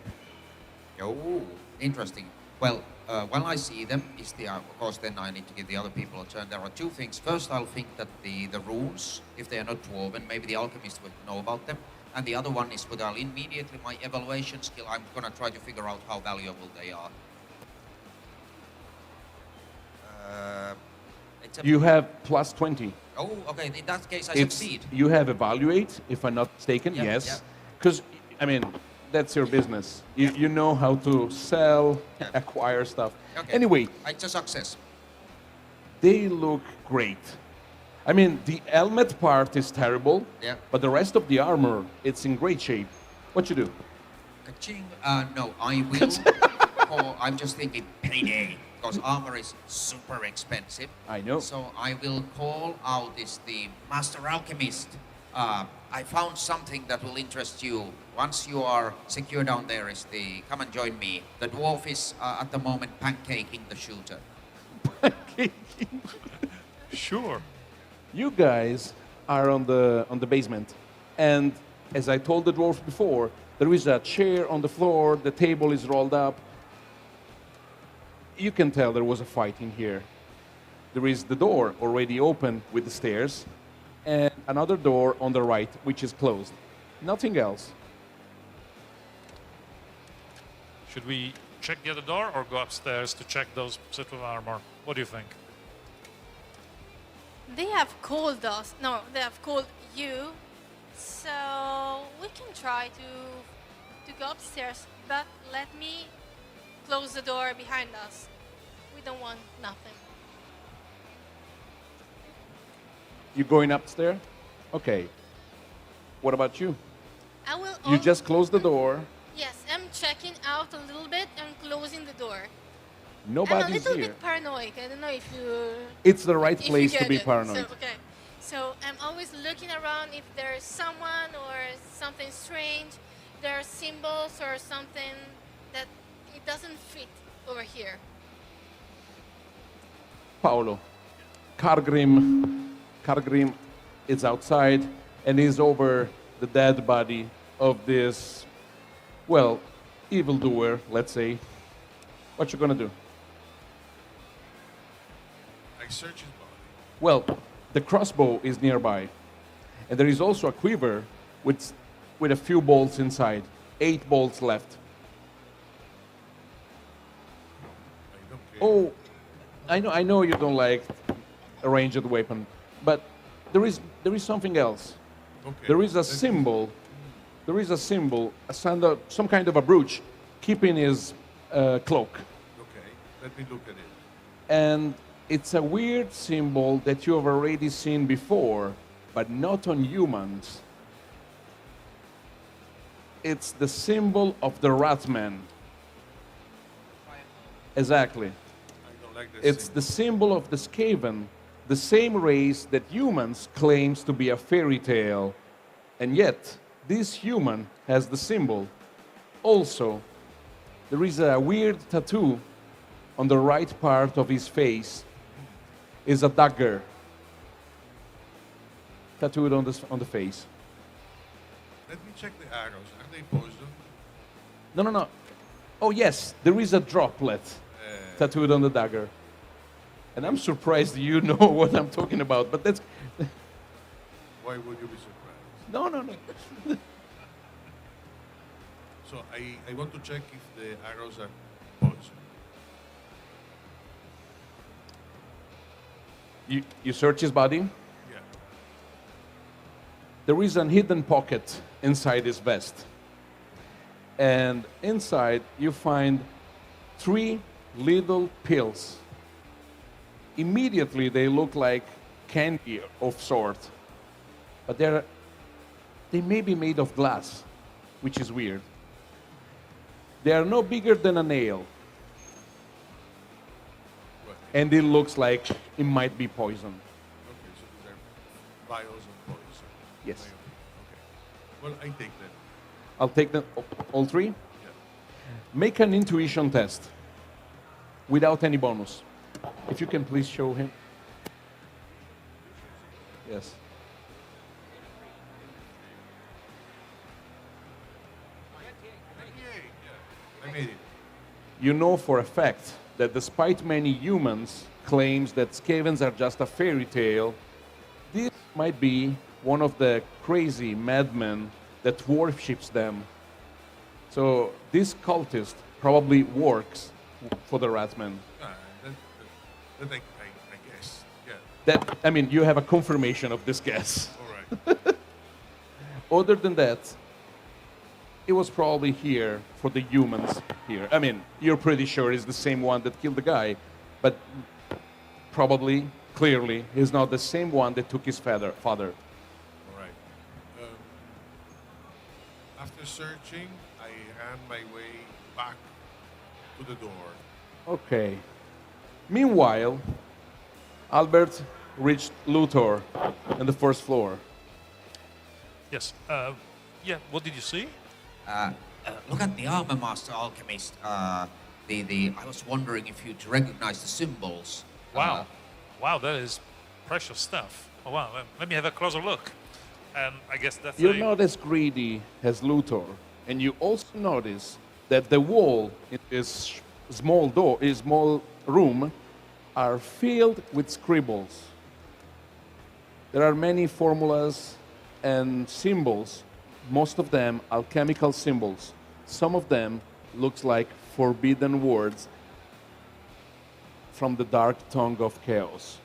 Oh, interesting. Well, when I see them, of course, then I need to give the other people a turn. There are 2 things. First, I'll think that the runes, if they are not dwarven, maybe the alchemist would know about them. And the other one is without immediately my evaluation skill, I'm going to try to figure out how valuable they are. You have plus 20. Oh, okay. In that case, I It's, succeed. you have evaluate, if I'm not mistaken, Yeah, yes. yeah. Because, I mean, that's your business. You know how to sell, Yeah. acquire stuff. Okay. Anyway, It's a success. they look great. I mean, the helmet part is terrible, Yeah. but the rest of the armor, it's in great shape. What you do? Ka-ching. No, I will. I'm just thinking payday because armor is super expensive. I know. So I will call out the master alchemist. I found something that will interest you. Once you are secure down there, come and join me. The dwarf is at the moment pancaking the shooter. Sure. You guys are on the basement, and as I told the dwarf before, there is a chair on the floor. The table is rolled up. You can tell there was a fight in here. There is the door already open with the stairs, and another door on the right which is closed. Nothing else. Should we check the other door or go upstairs to check those set of armor? What do you think? They have called us. No, they have called you. So we can try to go upstairs, but let me close the door behind us. We don't want nothing. You going upstairs? Okay. What about you? I will. You just close the door. Yes, I'm checking out a little bit and closing the door. I'm a Nobody's little here. bit paranoid. I don't know if you. It's the right if you place to get be it. paranoid. So, okay. So I'm always looking around if there's someone or something strange. There are symbols or something that it doesn't fit over here. Paolo, Cargrim is outside and is over the dead body of this, well, evildoer, let's say. What you gonna do? I search his body. Well, the crossbow is nearby, and there is also a quiver with a few bolts inside. 8 bolts left. I don't care. Oh, I know you don't like a ranged weapon, but there is something else. Okay. There is a Let- symbol. There is a symbol, some kind of a brooch, keeping his cloak, Okay. Let me look at it. and it's a weird symbol that you have already seen before, but not on humans. It's the symbol of the Ratman. Exactly. I don't like this. It's the symbol of the Skaven, the same race that humans claims to be a fairy tale, and yet this human has the symbol. Also, there is a weird tattoo on the right part of his face. Is a dagger tattooed on the face. Let me check the arrows. Are they poisoned? No. Oh yes, there is a droplet tattooed on the dagger. And I'm surprised you know what I'm talking about, but that's Why would you be surprised? no. So I want to check if the arrows are poisoned. You search his body. Yeah. There is an hidden pocket inside his vest. And inside you find 3 little pills. Immediately they look like candy of sort. But they may be made of glass, which is weird. They are no bigger than a nail. What? And it looks like it might be poison. Okay, so these are vials of poison. Yes. Okay. Well, I take them. I'll take them all 3. Yeah. Make an intuition test without any bonus. If you can please show him. Yes. Yay, yeah. I made it. You know for a fact that despite many humans claims that Skavens are just a fairy tale, this might be one of the crazy madmen that worships them. So this cultist probably works for the Ratman. That I guess. Yeah. That, I mean, you have a confirmation of this guess. All right. Other than that, it was probably here for the humans here. I mean, you're pretty sure it's the same one that killed the guy, but probably, clearly, he's not the same one that took his father. All right. After searching, I ran my way back to the door. Okay. Meanwhile, Albert reached Luthor on the first floor. Yes. Yeah. What did you see? Look at the armor master alchemist. I was wondering if you'd recognize the symbols. Wow. Wow, that is precious stuff. Oh, wow. Let me have a closer look. And I guess that's You're not as greedy as Luthor, and you also notice that the wall in this small room, are filled with scribbles. There are many formulas and symbols, most of them alchemical symbols. Some of them looks like forbidden words from the dark tongue of chaos.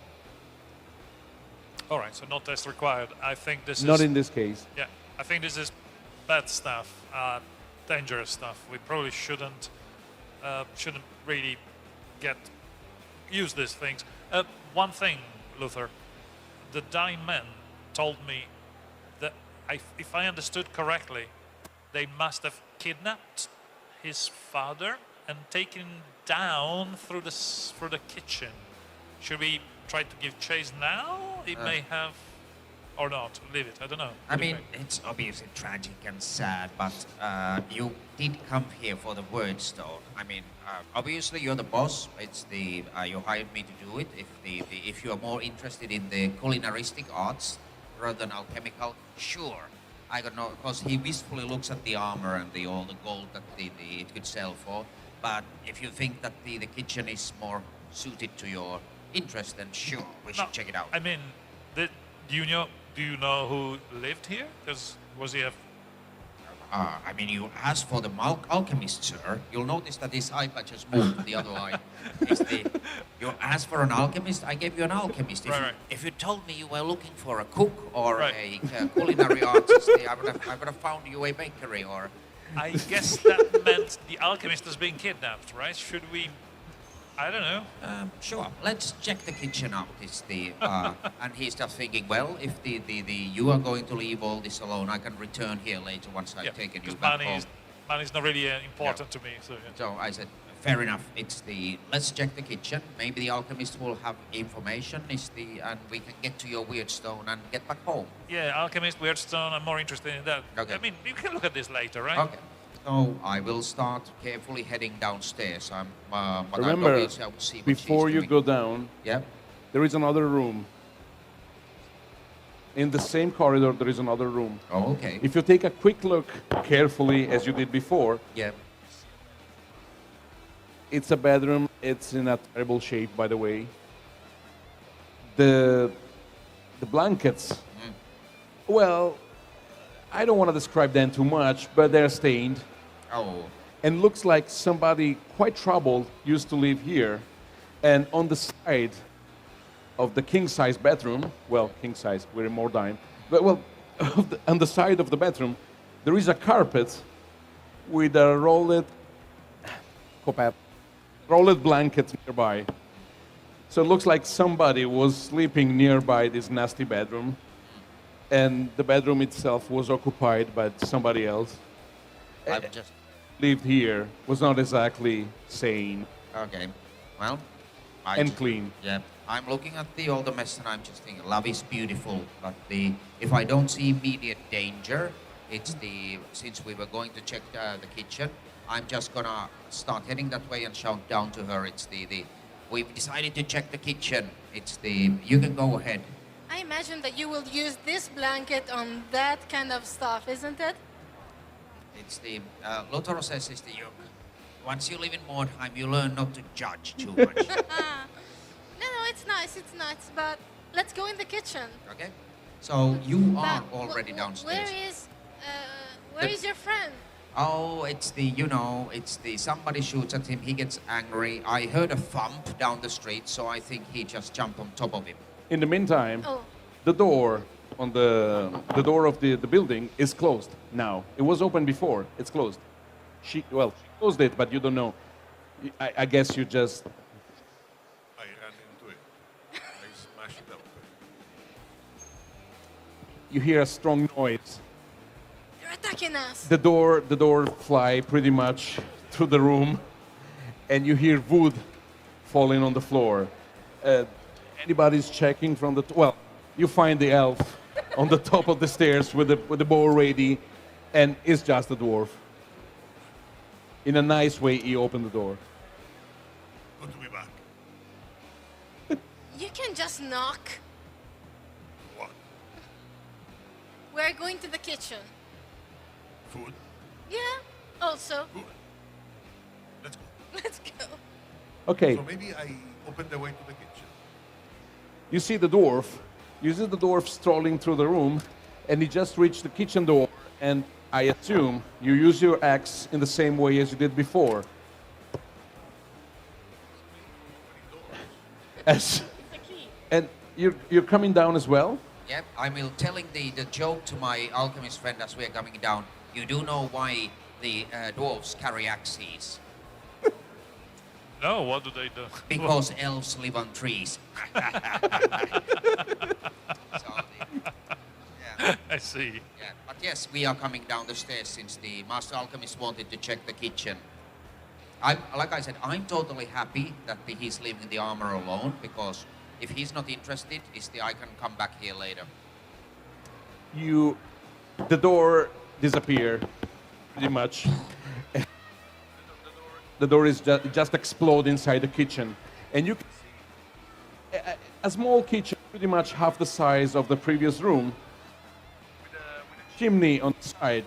All right, so no test required. I think this is... Not in this case. Yeah, I think this is bad stuff, dangerous stuff. We probably shouldn't really use these things. One thing, Luther, the dying man told me that if I understood correctly, they must have kidnapped his father and taken him down through the kitchen. Should we try to give chase now? It may have, or not. Leave it. I don't know. I mean, it's obviously tragic and sad, but you did come here for the word stone. I mean, obviously you're the boss. It's the you hired me to do it. If you are more interested in the culinaristic arts rather than alchemical, sure. I don't know, because he wistfully looks at the armor and all the gold that it could sell for. But if you think that the kitchen is more suited to your interest, then sure, we should check it out. I mean, do you know who lived here? Was he a... I mean, you asked for the alchemist, sir. You'll notice that his eye patch has moved to the other eye. You asked for an alchemist, I gave you an alchemist. If you told me you were looking for a cook or a culinary artist, I would have found you a bakery or... I guess that meant the alchemist is being kidnapped, right? Should we... I don't know. Sure. Let's check the kitchen out. And he's just thinking, well, if you are going to leave all this alone, I can return here later once I've taken you back home. Money's not really important to me. So I said, fair enough. Let's check the kitchen. Maybe the alchemist will have information. And we can get to your weird stone and get back home. Yeah, alchemist, weird stone. I'm more interested in that. Okay. I mean, you can look at this later, right? Okay. So I will start carefully heading downstairs. Remember, before you go down, there is another room. In the same corridor, there is another room. Oh, okay. If you take a quick look carefully, as you did before, it's a bedroom. It's in a terrible shape, by the way. The blankets, well, I don't want to describe them too much, but they're stained. Oh. And looks like somebody quite troubled used to live here. And on the side of the king-size bedroom, well, king-size, we're in Mordheim, but well, on the side of the bedroom, there is a carpet with a rolled blanket nearby. So it looks like somebody was sleeping nearby this nasty bedroom, and the bedroom itself was occupied by somebody else. I've just lived here, was not exactly sane. Okay, well, and clean. Yeah, I'm looking at all the mess and I'm just thinking, love is beautiful, but if I don't see immediate danger, since we were going to check the kitchen, I'm just gonna start heading that way and shout down to her. We've decided to check the kitchen. You can go ahead. I imagine that you will use this blanket on that kind of stuff, isn't it? Lothar says once you live in Mordheim, you learn not to judge too much. No, it's nice, but let's go in the kitchen. Okay. So you are already downstairs. Where is your friend? Oh, somebody shoots at him, he gets angry. I heard a thump down the street, so I think he just jumped on top of him. In the meantime, the door the door of the building is closed now. It was open before. It's closed. She closed it, but you don't know. I guess you just I ran into it. I smashed it open. you hear a strong noise. They're attacking us. The door fly pretty much through the room, and you hear wood falling on the floor. Anybody's checking from the well, you find the elf on the top of the stairs with the bow ready, and it's just a dwarf. In a nice way, he opened the door. Good to be back. You can just knock. What? We're going to the kitchen. Food? Yeah, also. Good. Let's go. Let's go. Okay, So maybe I open the way to the kitchen. you see the dwarf. You see the dwarf strolling through the room, and he just reached the kitchen door. And I assume you use your axe in the same way as you did before. As, The key. and you're coming down as well. Yep, I'm telling the joke to my alchemist friend as we are coming down. You do know why the dwarves carry axes? No, what do they do? Because elves live on trees. Yeah, I see. yeah. But yes, we are coming down the stairs since the master alchemist wanted to check the kitchen. Like I said, I'm totally happy that he's leaving the armor alone, because if he's not interested, I can come back here later. The door disappear pretty much. The door is just explode inside the kitchen, and you can see a small kitchen, pretty much half the size of the previous room, with a chimney on the side,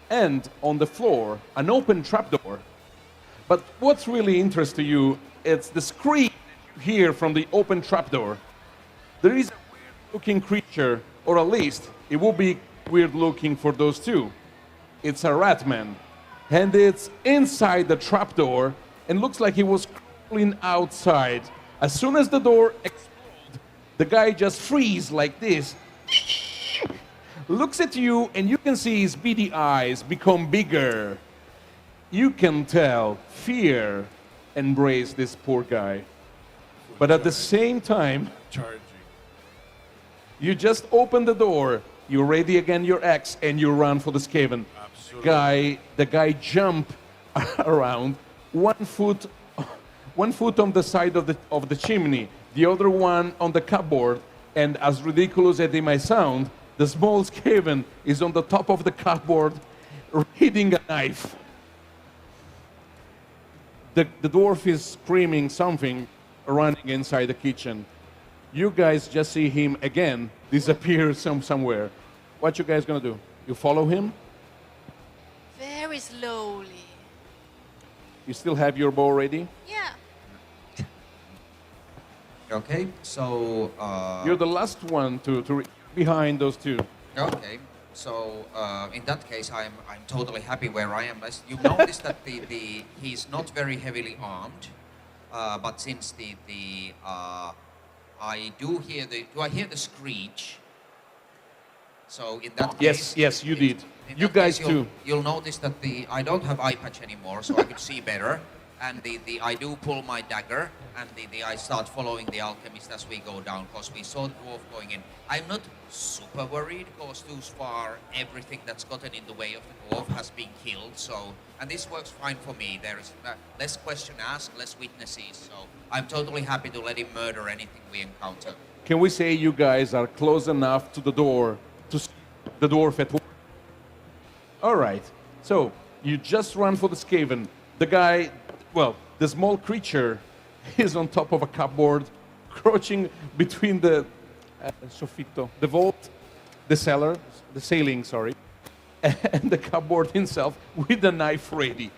and on the floor an open trapdoor. But what's really interesting to you, it's the scream that you hear from the open trapdoor. There is a weird-looking creature, or at least it will be weird-looking for those two. It's a rat man, and it's inside the trapdoor, and looks like he was crawling outside. As soon as the door explodes, the guy just freezes like this, looks at you, and you can see his beady eyes become bigger. You can tell fear embraced this poor guy. But at the same time, Charging. you just open the door, you ready again your axe, and you run for the Skaven. Absolutely. The guy jump around 1 foot, 1 foot on the side of the chimney, the other one on the cupboard, and as ridiculous as it may sound, the small Skaven is on the top of the cupboard, reading a knife. The dwarf is screaming something, running inside the kitchen. You guys just see him again disappear somewhere. What you guys gonna do? You follow him? Very slowly. You still have your bow ready? Yeah. Okay, so You're the last one to behind those two. okay, so in that case, I'm totally happy where I am. As you notice that he's not very heavily armed, but since I do I hear the screech? So in that case, Yes, you did. in You that guys case, too. You'll notice that I don't have eye patch anymore, so I could see better. And I do pull my dagger, and I start following the alchemist as we go down, because we saw the dwarf going in. I'm not super worried, because thus far everything that's gotten in the way of the dwarf has been killed. So, and this works fine for me. There is less question asked, less witnesses. So I'm totally happy to let him murder anything we encounter. Can we say you guys are close enough to the door to see the dwarf at work? All right. So you just run for the Skaven. The guy, well, the small creature is on top of a cupboard, crouching between the soffitto, the vault, the cellar, the ceiling, sorry, and the cupboard himself with the knife ready,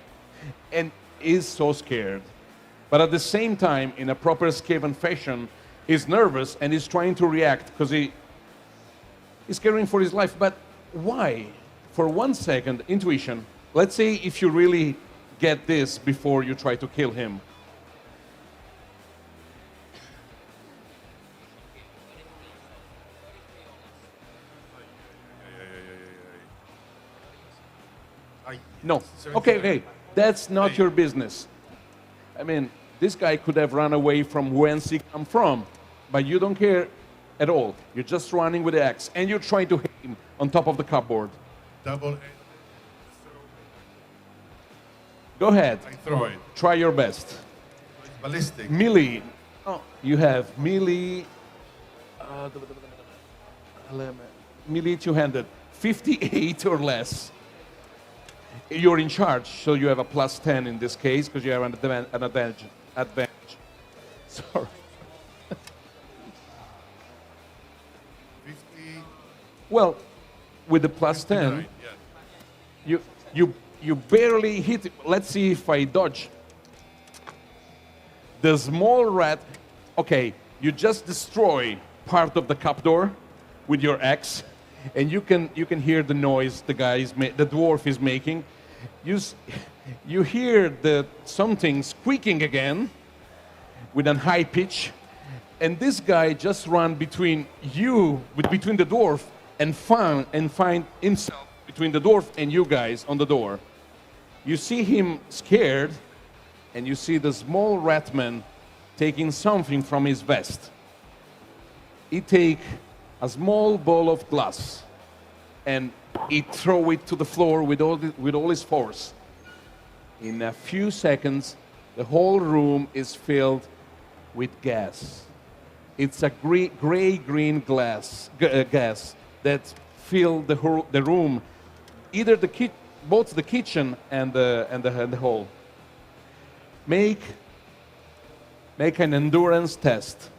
and is so scared. But at the same time, in a proper Skaven fashion, he's nervous and he's trying to react because he's caring for his life. But why? For 1 second, intuition. Let's say if you really get this before you try to kill him. No. 79. Okay. That's not Hey. your business. I mean, this guy could have run away from whence he come from, but you don't care at all. You're just running with the axe, and you're trying to hit him on top of the cupboard. Double. Go ahead. I throw it. Try your best. It's ballistic. Melee. Oh, you have melee. Melee two-handed. 58 or less. You're in charge, so you have a plus 10 in this case because you have an advantage. Sorry. 50. Well, with the plus 10, 59, yeah. you barely hit it. Let's see if I dodge. The small rat, okay, you just destroy part of the cup door with your axe, and you can hear the noise the dwarf is making. You hear something squeaking again with a high pitch, and this guy just ran between the dwarf and find himself between the dwarf and you guys on the door. You see him scared, and you see the small ratman taking something from his vest. He take a small ball of glass and he throw it to the floor with all his force. In a few seconds, the whole room is filled with gas. It's a gray-green gas that filled the room, either both the kitchen and the hall. Make an endurance test.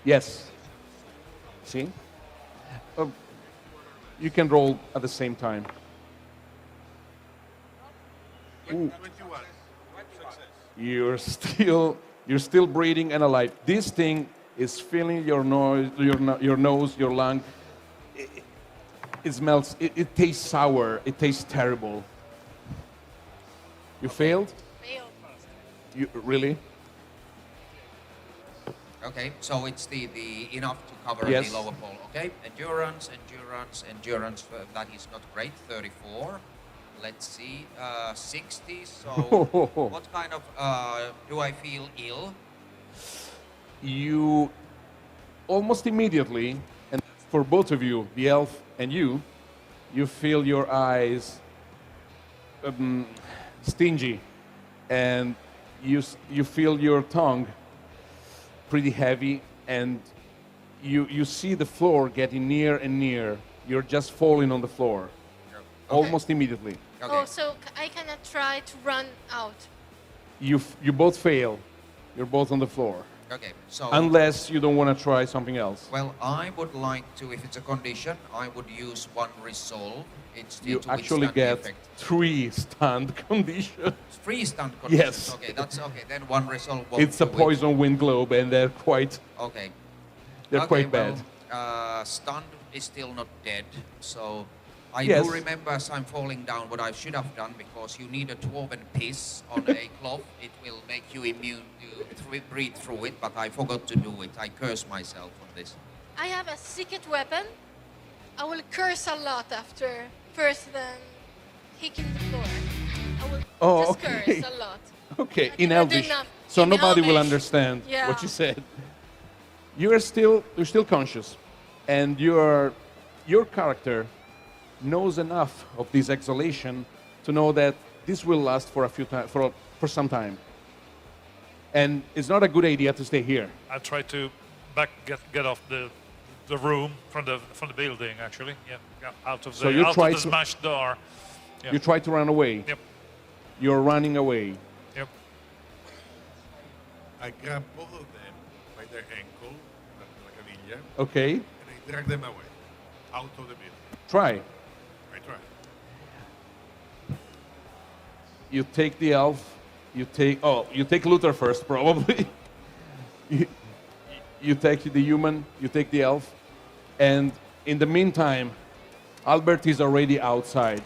Yes. See? You can roll at the same time. Ooh. 21. Success. You're still breathing and alive. This thing is filling your nose, your lung. It smells. It tastes sour. It tastes terrible. You failed? Failed. You really? Okay, so it's the enough to cover Yes. the lower pole. Okay, endurance. That is not great. 34. Let's see, 60. So, what kind of do I feel ill? You almost immediately, and for both of you, the elf and you feel your eyes stingy, and you feel your tongue pretty heavy, and you see the floor getting near and near. You're just falling on the floor, almost immediately. Okay. Oh, so I cannot try to run out. You both fail. You're both on the floor, Okay, so unless you don't want to try something else. well, I would like to, if it's a condition, I would use one resolve. It's You to actually withstand the get effect. 3 stunned conditions. Free stunt condition. Yes. Okay, that's okay. Then one resolve. won't It's a do it. poison wind globe, and they're quite Okay. quite bad. Stunned is still not dead, so I Yes. do remember as I'm falling down what I should have done, because you need a dwarven piss on a cloth. It will make you immune to breathe through it, but I forgot to do it. I curse myself on this. I have a secret weapon. I will curse a lot after first then kicking the floor. I will Oh, just okay. curse a lot. Okay, I in cannot do Elvish, enough. so In nobody will Elvish. understand Yeah. what you said. You're still conscious, and your character knows enough of this exhalation to know that this will last for for some time, and it's not a good idea to stay here. I try to get off the room from the building actually. Yeah, out of So you the try to- smashed door. Yeah. You try to run away. Yep. You're running away. Yep. I grab both of them by their ankle, like a caviglia, Okay, and I drag them away, out of the building. try. I try. You take the elf. You take Luther first, probably. you take the human. You take the elf, and in the meantime, Albert is already outside.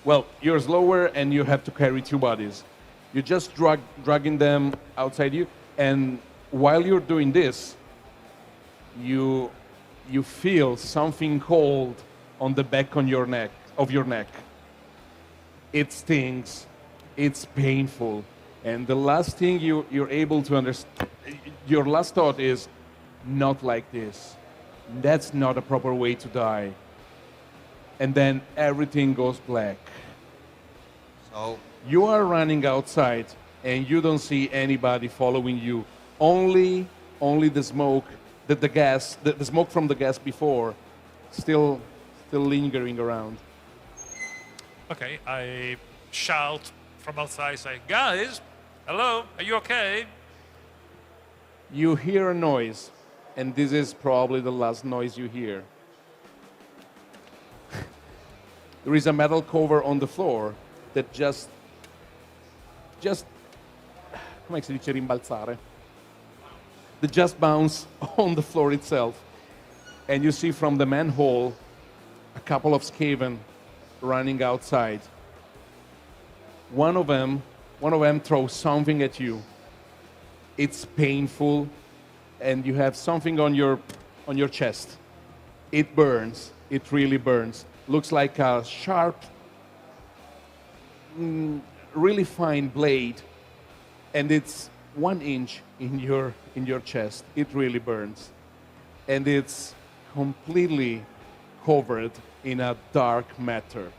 Well, you're slower, and you have to carry 2 bodies. You're just dragging them outside you, and while you're doing this, you feel something cold on the back on your neck of your neck. It stings, it's painful, and the last thing you're able to understand, your last thought is, not like this. That's not a proper way to die. And then everything goes black. So You are running outside and you don't see anybody following you. Only the smoke, the gas, the smoke from the gas before, still lingering around. Okay, I shout from outside, say, "Guys, hello, are you okay?" You hear a noise, and this is probably the last noise you hear. There is a metal cover on the floor that just come si dice rimbalzare? That just bounce on the floor itself. And you see from the manhole a couple of Skaven running outside. One of them throws something at you. It's painful, and you have something on your chest. It burns. It really burns. Looks like a sharp, really fine blade, and it's 1 inch in your chest. It really burns, and it's completely covered in a dark matter.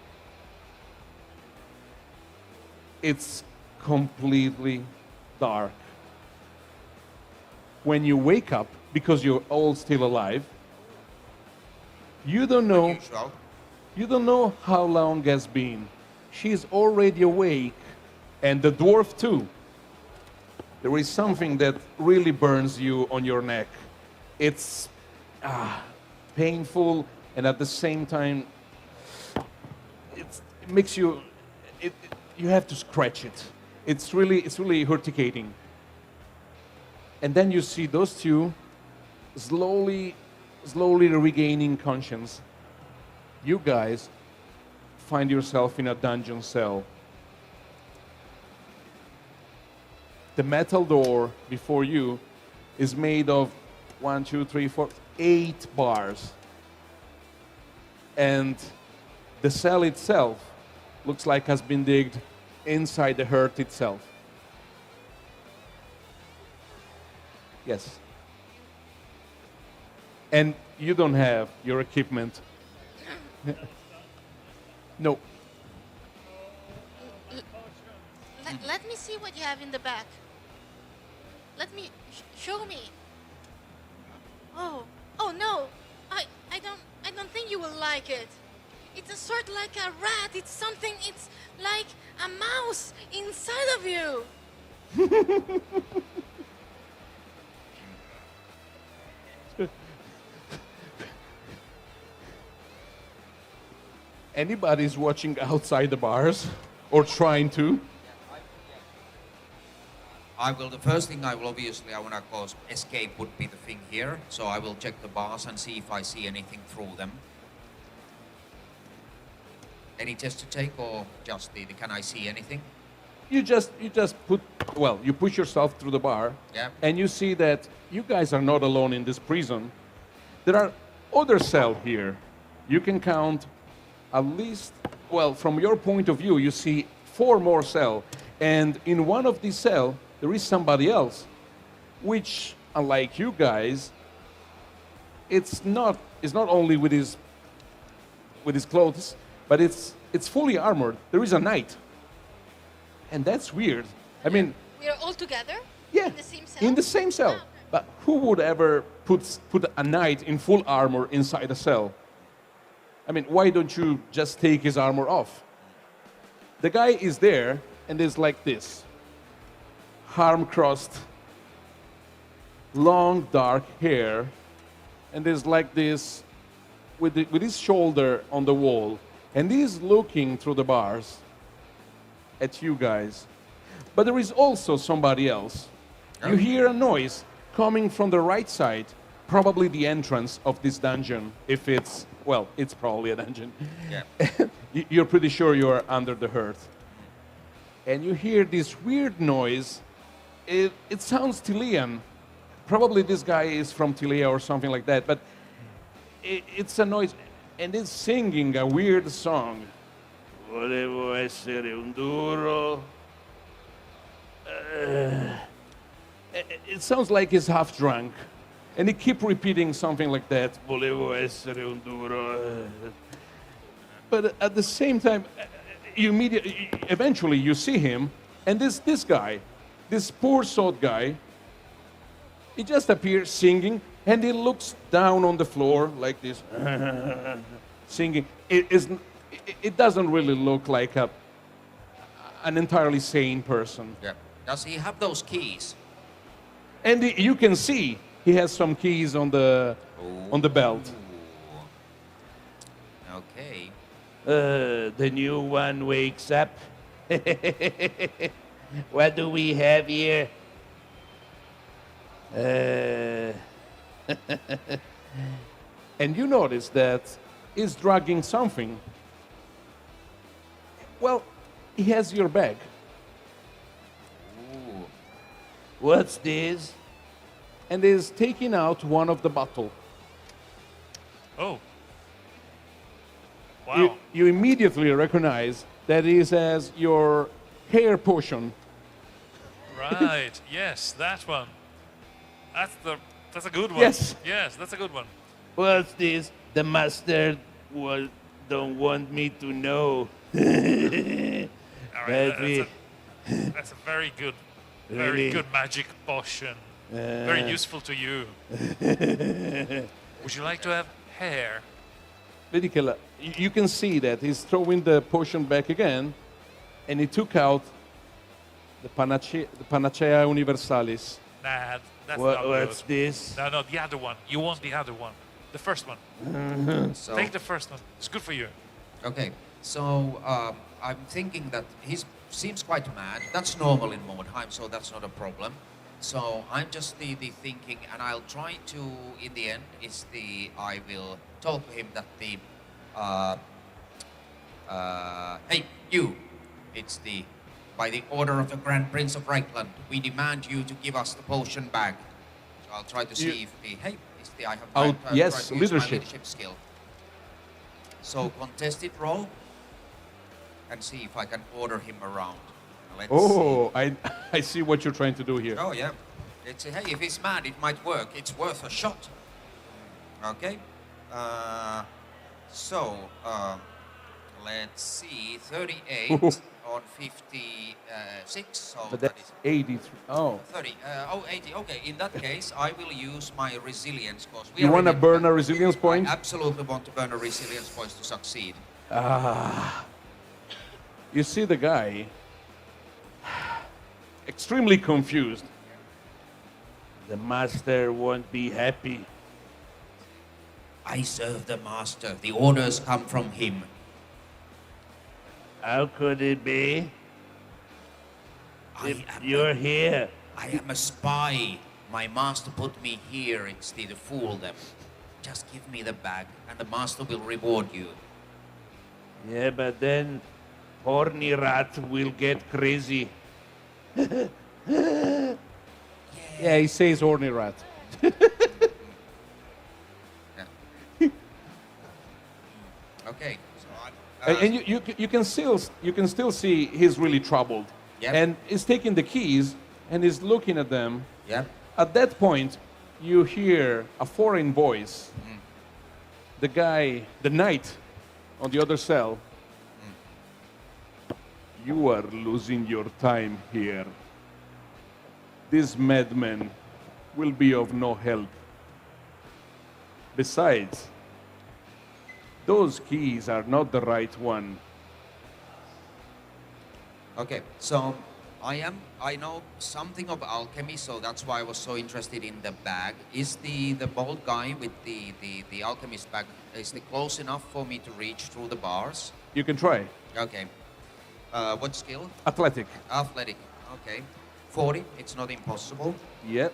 It's completely dark. When you wake up, because you're all still alive, you don't know. usual. You don't know how long has been. She's already awake, and the dwarf too. There is something that really burns you on your neck. It's painful, and at the same time, it makes you. You have to scratch it. It's really urticating. And then you see those two slowly regaining conscience. You guys find yourself in a dungeon cell. The metal door before you is made of 1, 2, 3, 4, 8 bars. And the cell itself looks like has been digged inside the hearth itself. Yes. And you don't have your equipment. No. Let me see what you have in the back. Let me show me. Oh no, I don't think you will like it. It's a sort like a rat. It's something. It's like a mouse inside of you. Anybody's watching outside the bars or trying to? I will. The first thing I will obviously, I want to cause escape would be the thing here. So I will check the bars and see if I see anything through them. Any test to take, or just the can I see anything? You just you push yourself through the bar, Yeah. and you see that you guys are not alone in this prison. There are other cells here. You can count at least, from your point of view, you see 4 more cells, and in one of these cells there is somebody else, which, unlike you guys, it's not only with his clothes, but it's fully armored. There is a knight, and that's weird. I mean, We are all together. yeah, In the same cell. in the same cell. Ah, okay. But who would ever put a knight in full armor inside a cell? I mean, why don't you just take his armor off? The guy is there, and is like this, arm crossed, long dark hair, and is like this, with his shoulder on the wall, and he's looking through the bars at you guys. But there is also somebody else. You hear a noise coming from the right side, probably the entrance of this dungeon. If it's probably a dungeon. Yeah. You're pretty sure you're under the hearth. And you hear this weird noise. It sounds Chilean, Probably this guy is from Tilea or something like that, but it's a noise, and it's singing a weird song. Volevo essere un duro. It sounds like he's half drunk, and he keep repeating something like that. Volevo essere un duro. But at the same time, eventually you see him, and this guy, this poor sword guy, he just appears singing, and he looks down on the floor like this, singing. It doesn't really look like an entirely sane person. Yeah. Does he have those keys? And you can see he has some keys on the belt. Okay. The new one wakes up. What do we have here? And you notice that he's dragging something. Well, he has your bag. Ooh. What's this? And he's taking out one of the bottle. Oh. Wow. You immediately recognize that he has your hair potion. Right. Yes, that one. That's a good one. Yes. Yes, that's a good one. What's this? The master don't want me to know. All right. That's a very good, very Really? good magic potion. Very useful to you. Would you like to have hair? Ridicule. You can see that he's throwing the potion back again, and he took out the Panacea Universalis. Nah, that's not What's good. this? No, the other one. You want the other one. The first one. So, Take the first one. It's good for you. okay. So I'm thinking that he seems quite mad. That's normal in Mordheim, so that's not a problem. So I'm just the thinking, and I'll try to, in the end, I will talk to him that hey, you, by the order of the Grand Prince of Reichland, we demand you to give us the potion bag. So I'll try to see I have tried to use my leadership skill. So contested roll, and see if I can order him around. Let's see. I see what you're trying to do here. Oh yeah. Hey, if he's mad, it might work. It's worth a shot. Okay. Let's see. 38 on 56. So But that that's is 83. Oh. 30. 80. Okay. In that case, I will use my resilience course. You want to burn a resilience point? I absolutely want to burn a resilience point to succeed. You see the guy extremely confused. The master won't be happy. I serve the master. The orders come from him. How could it be? If I am you're here. I am a spy. My master put me here. It's to fool them. Just give me the bag, and the master will reward you. Yeah, but then horny rat will get crazy. Yeah, he says horny rat. Okay. So And you can still see he's really troubled. Yep. And he's taking the keys and he's looking at them. yeah. At that point, you hear a foreign voice. The guy, the knight on the other cell. You are losing your time here. This madman will be of no help. Besides, those keys are not the right one. Okay. So I know something of alchemy, so that's why I was so interested in the bag. Is the bald guy with the alchemist bag, is it close enough for me to reach through the bars? You can try. Okay. What skill? Athletic. Athletic. Okay. 40. It's not impossible. Yeah.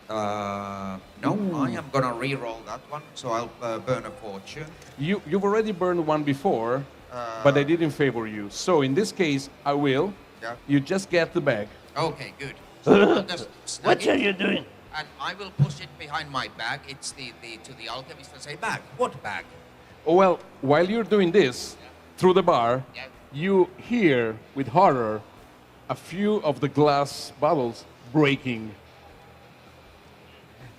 No, I am gonna re-roll that one, so I'll burn a fortune. You've already burned one before, but I didn't favor you. So in this case, I will. Yeah. You just get the bag. Okay, good. So I'll just snag it, you doing? and I will push it behind my back. It's to the alchemist and say, bag. What bag? Oh, well, while you're doing this, through the bar, Yeah. you hear with horror a few of the glass bottles breaking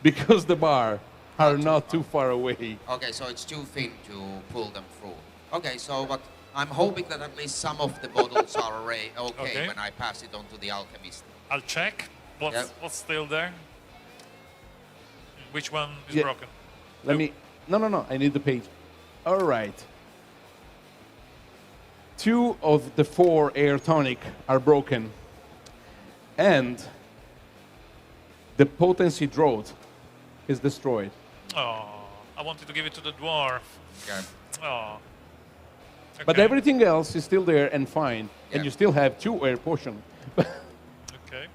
because the bar are not too far away. Okay, so it's too thin to pull them through. Okay, so but I'm hoping that at least some of the bottles are okay, Okay. when I pass it on to the alchemist. I'll check. Yeah. What's still there? Which one is Yeah. broken? Let me. No. I need the page. All right. 2 of the 4 air tonic are broken, and the potency draught is destroyed. Oh, I wanted to give it to the dwarf. Okay. Oh. But Okay. everything else is still there and fine, Yeah. and you still have 2 air potion. Okay.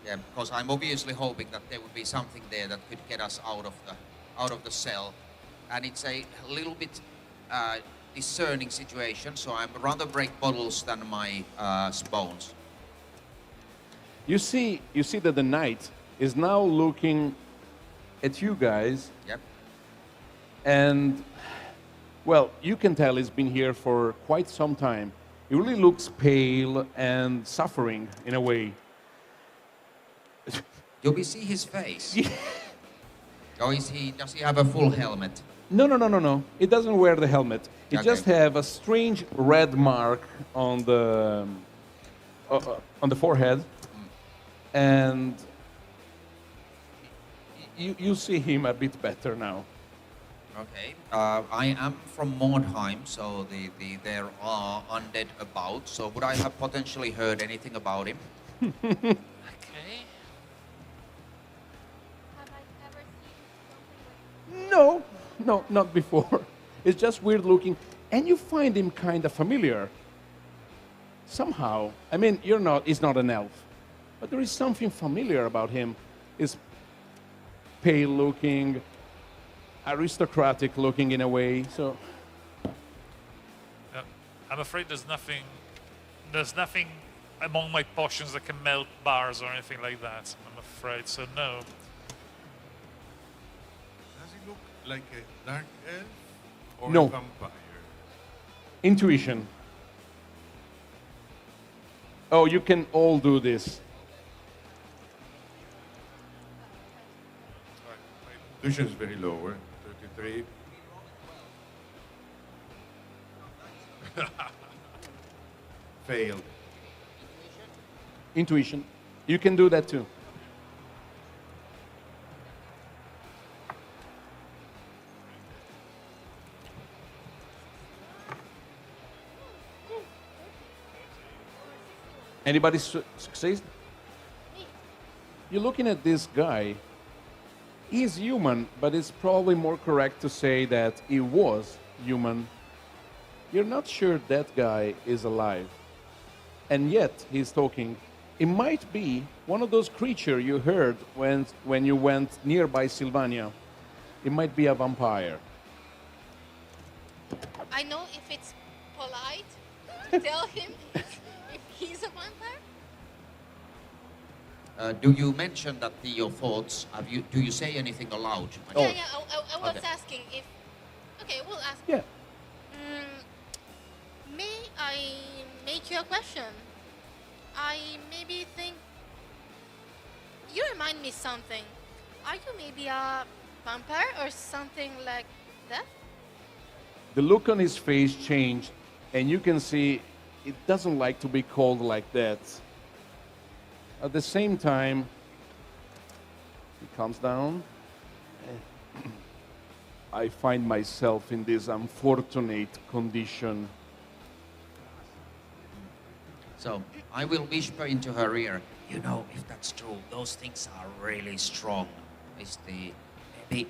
Yeah, because I'm obviously hoping that there would be something there that could get us out of the cell, and it's a little bit discerning situation. So I'm rather break bottles than my bones. You see that the knight is now looking at you guys, Yep. and well, you can tell he's been here for quite some time. He really looks pale and suffering in a way. Do we see his face? Or does he have a full helmet? No. He doesn't wear the helmet. He Okay. just have a strange red mark on the forehead, and you see him a bit better now. Okay. I am from Mordheim, so there are undead about. So would I have potentially heard anything about him? Okay. Have I ever seen something like No, not before. It's just weird looking, and you find him kind of familiar. Somehow, I mean, he's not an elf, but there is something familiar about him. He's pale looking, aristocratic looking in a way, so. I'm afraid there's nothing among my potions that can melt bars or anything like that. I'm afraid, so no. Does he look like a dark elf or No. a vampire? Intuition. Oh, you can all do this. My intuition is very low, 33. Failed. Intuition. You can do that too. Anybody succeed? You're looking at this guy. He's human, but it's probably more correct to say that he was human. You're not sure that guy is alive. And yet he's talking. It might be one of those creatures you heard when you went nearby Sylvania. It might be a vampire. I know if it's polite to tell him if he's a vampire. Do you mention that your thoughts? Do you say anything aloud? Oh. Yeah, I was Okay. asking if. Okay, we'll ask. Yeah. May I make you a question? I maybe think you remind me something. Are you maybe a vampire or something like that? The look on his face changed, and you can see it doesn't like to be called like that. At the same time, he comes down. I find myself in this unfortunate condition. So I will whisper into her ear. You know, if that's true, those things are really strong. Maybe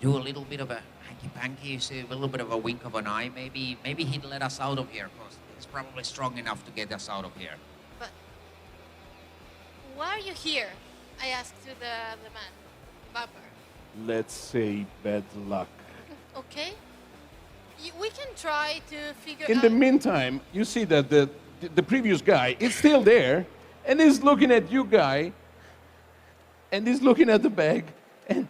do a little bit of a hanky-panky, see a little bit of a wink of an eye. Maybe he'd let us out of here, because it's probably strong enough to get us out of here. But why are you here? I asked to the man, vampire. Let's say bad luck. Okay. We can try to figure In out. the meantime, you see that the previous guy is still there and is looking at you guy and he's looking at the bag. And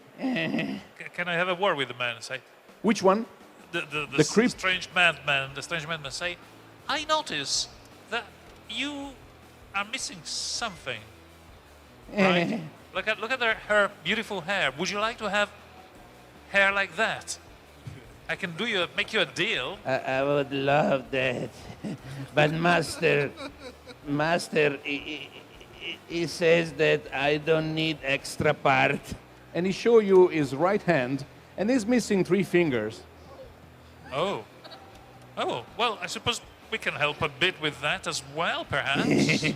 Can I have a word with the man? Say, which one? the creep? strange madman. The strange madman say, I notice that you are missing something. Right? Look at her beautiful hair. Would you like to have hair like that? I can make you a deal. I would love that. But master, he says that I don't need extra part. And he show you his right hand, and he's missing 3 fingers. Oh. Oh, well, I suppose we can help a bit with that as well, perhaps.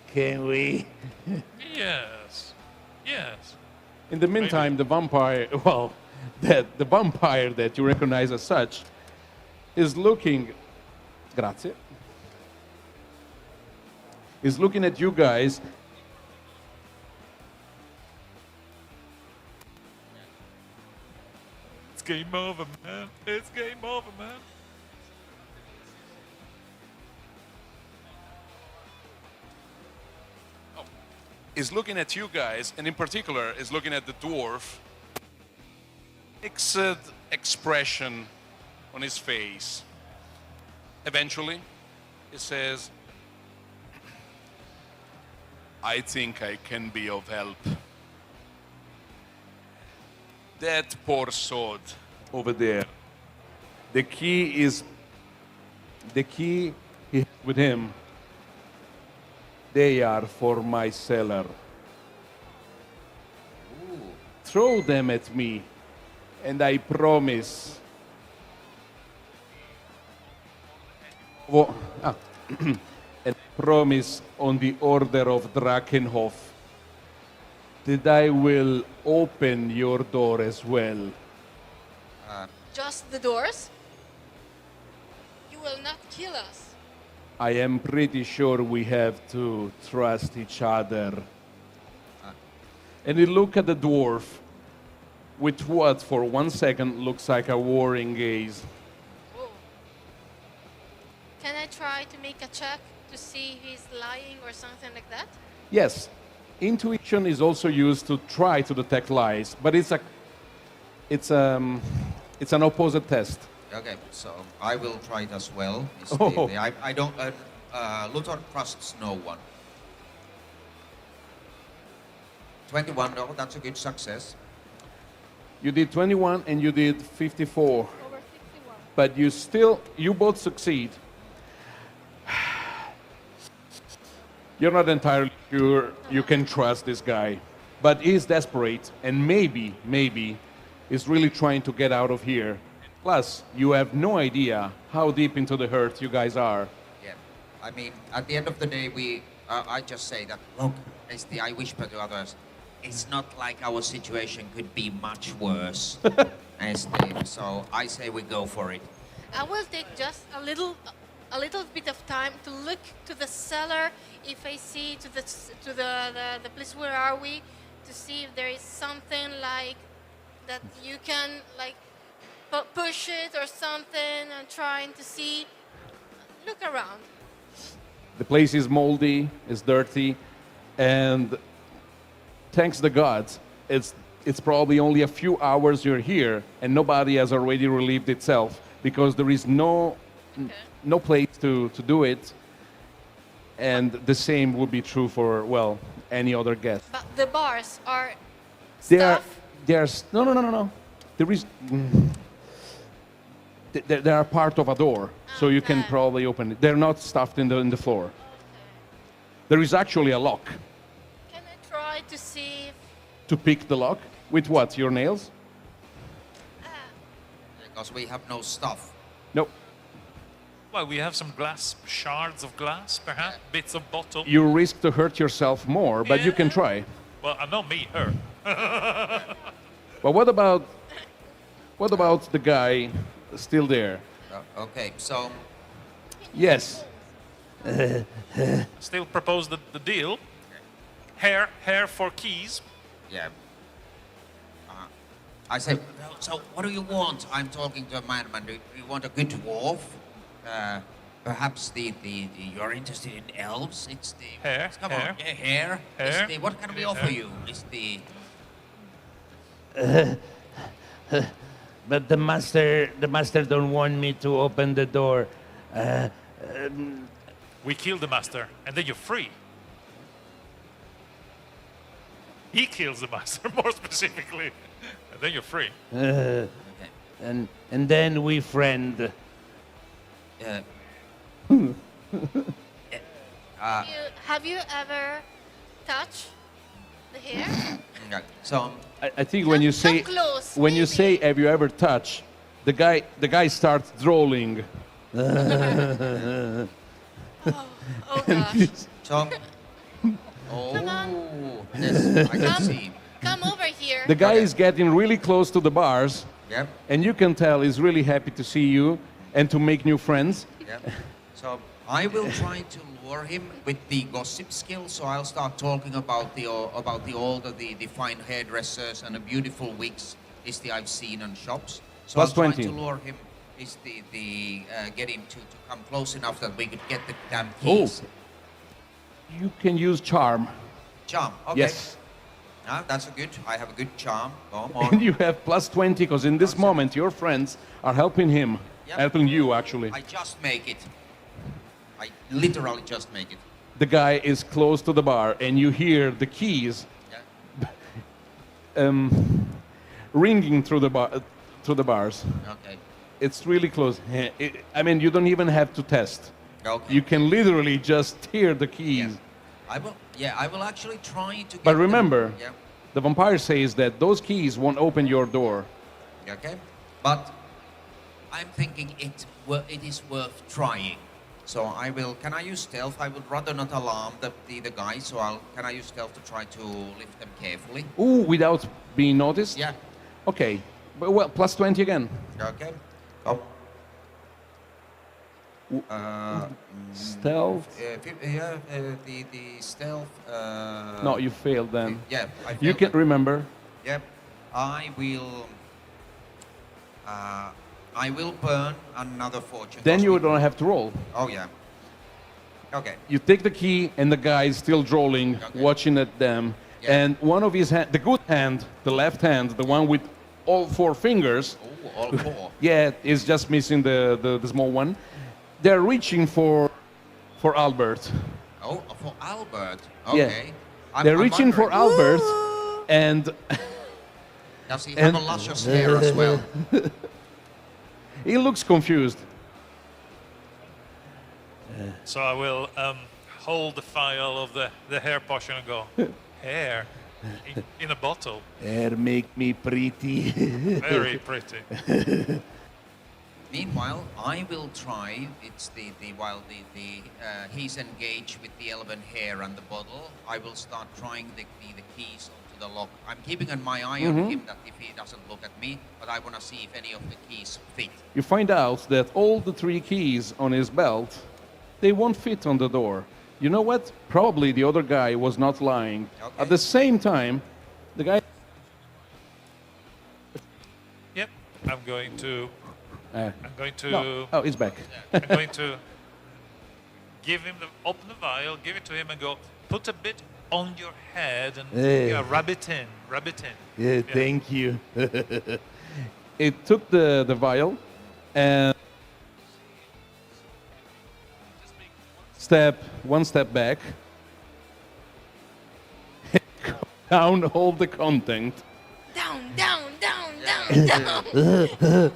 Can we? Yes. Yes. In the meantime, the vampire, well, the vampire that you recognize as such is looking, grazie, is looking at you guys. It's game over, man. It's game over, man. Is looking at you guys, and in particular is looking at the dwarf. Mixed expression on his face. Eventually, he says, I think I can be of help. That poor sword over there. The key he has with him. They are for my cellar. Throw them at me, and I promise. And promise on the order of Drakenhof that I will open your door as well. Just the doors? You will not kill us. I am pretty sure we have to trust each other. And you look at the dwarf with what, for 1 second, looks like a warring gaze. Whoa. Can I try to make a check to see if he's lying or something like that? Yes, intuition is also used to try to detect lies, but it's an opposite test. Okay, so I will try it as well. Oh. I don't. Luthor trusts no one. 21, no, that's a good success. You did 21 and you did 54. Over 61. But you both succeed. You're not entirely sure you can trust this guy, but he's desperate and maybe is really trying to get out of here. Plus, you have no idea how deep into the hurt you guys are. Yeah, I mean, at the end of the day, I just say that, look, I whisper to others, it's not like our situation could be much worse. So I say we go for it. I will take just a little bit of time to look to the cellar if I see to the place where are we, to see if there is something like that you can like push it or something, and trying to see. Look around. The place is moldy, it's dirty, and thanks the gods, it's probably only a few hours you're here, and nobody has already relieved itself because there is no place to do it, and the same would be true for, well, any other guest. But the bars are There's no. There is. They are part of a door, so you can probably open it. They're not stuffed in the floor. Okay. There is actually a lock. Can I try to see if To pick the lock with what? Your nails? Because we have no stuff. Nope. Well, we have some shards of glass, perhaps, bits of bottle. You risk to hurt yourself more, but you can Yeah. try. Well, not me, her. But what about the guy still there? Okay, so Yes. Still propose the deal. Hair for keys. yeah. I say, so what do you want? I'm talking to a madman. Do you want a good dwarf? Perhaps you're interested in elves. It's the Hair, Come hair. on, yeah, hair. Hair. It's what can we offer you? It's the But the master don't want me to open the door. We kill the master, and then you're free. He kills the master, more specifically, and then you're free. okay. And then we friend. Have you ever touched the hair? Yeah. So I think when you say Come close, when you say maybe. have you ever touched, the guy starts drooling. Oh gosh. so. Come on. Yes, I can see. Come over here. The guy Okay. is getting really close to the bars, Yep. and you can tell he's really happy to see you and to make new friends. Yep. So I will try to lure him with the gossip skill. So I'll start talking about the fine hairdressers and the beautiful wigs I've seen in shops. So Plus I'll try 20. to lure him get him to come close enough that we could get the damn Oh, keys. you can use charm. Charm. Okay. Yes. That's a good. I have a good charm. Go And on. you have plus 20 because in this moment your friends are helping him, Yep. helping you actually. I just make it. I literally just make it. The guy is close to the bar and you hear the keys Yeah. ringing through the bars. Okay. It's really close. I mean, you don't even have to test. Okay. You can literally just hear the keys. Yes. I will actually try to get But them- remember, Yeah. the vampire says that those keys won't open your door. Okay. But I'm thinking it is worth trying. So I will. Can I use stealth? I would rather not alarm the guy. So can I use stealth to try to lift them carefully? Ooh, without being noticed? Yeah. Okay. But, well, plus 20 again. Okay. Oh. Stealth. The stealth. No, you failed then. Yeah. You can remember. Yep. I will burn another fortune. Then Those you people- don't have to roll. Oh yeah. Okay. You take the key and the guy is still drooling, Okay. watching at them. Yeah. And one of his hand, the good hand, the left hand, the one with all 4 fingers, Oh, all 4. yeah, is just missing the small one. They're reaching for Albert. Oh, for Albert. Yeah. Okay. They're reaching for wondering, Albert, and does he have a luscious hair as well? he looks confused. So I will hold the vial of the hair potion and go, hair in a bottle. Hair make me pretty. Very pretty. Meanwhile, I will try. It's while he's engaged with the elven hair and the bottle. I will start trying the keys onto the lock. I'm keeping my eye on him that if he doesn't look at me, but I want to see if any of the keys fit. You find out that all the 3 keys on his belt, they won't fit on the door. You know what? Probably the other guy was not lying. Okay. At the same time, the guy. Yep. I'm going to. No. Oh, he's back. I'm going to give him open the vial, give it to him, and go. Put a bit on your head and rub it in. Rub it in. Yeah, thank you. It took the vial and one step back. Down all the content. Down, down, down, down, down.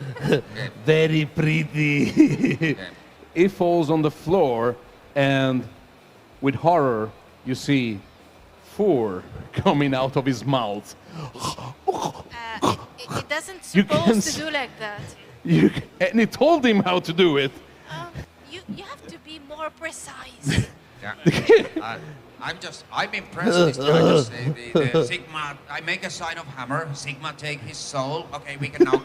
Very pretty. It falls on the floor, and with horror, you see 4 coming out of his mouth. It doesn't You can supposed s- to do like that. And he told him how to do it. You have to be more precise. Yeah. I'm impressed. I just say the Sigma. I make a sign of hammer. Sigma take his soul. Okay, we can now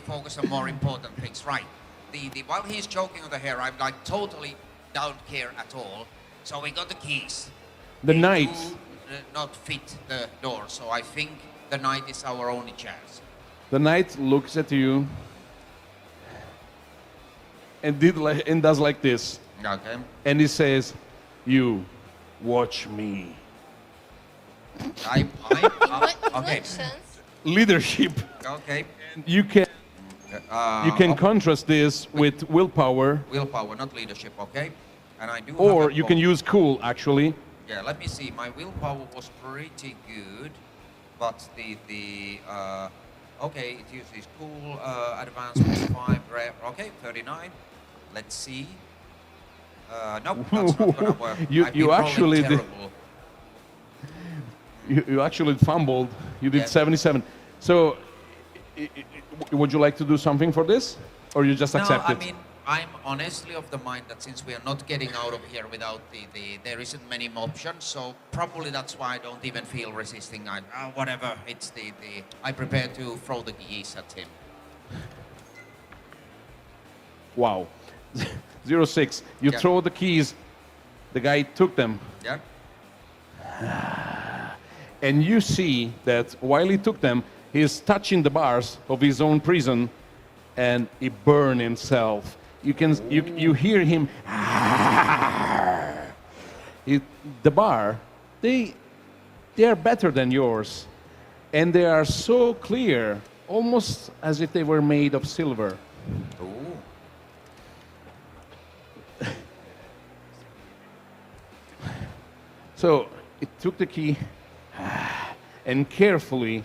focus on more important things. Right. While he's choking on the hair, I'm like totally don't care at all. So we got the keys. The They knight. do, not fit the door. So I think the knight is our only chance. The knight looks at you and and does like this. Okay. And he says, "You watch me." I, In okay. what sense? Leadership. Okay. You can contrast this with willpower, Willpower, not leadership, okay? And I do or have a you can use cool, actually. Yeah, let me see. My willpower was pretty good, but okay, it uses cool, advanced 5, rare. Okay, 39. Let's see. Nope, that's not gonna work. You- I've been you rolling actually did- terrible. You actually fumbled. You did Yeah. 77. So, would you like to do something for this, or you just accept No, it? I mean, I'm honestly of the mind that since we are not getting out of here without there isn't many options, so probably that's why I don't even feel resisting. Whatever, it's I prepare to throw the keys at him. Wow. 06. You Yeah. throw the keys. The guy took them. Yeah? And you see that while he took them, he's touching the bars of his own prison, and he burned himself. You hear him. The bar, they are better than yours, and they are so clear, almost as if they were made of silver. Ooh. So it took the key and carefully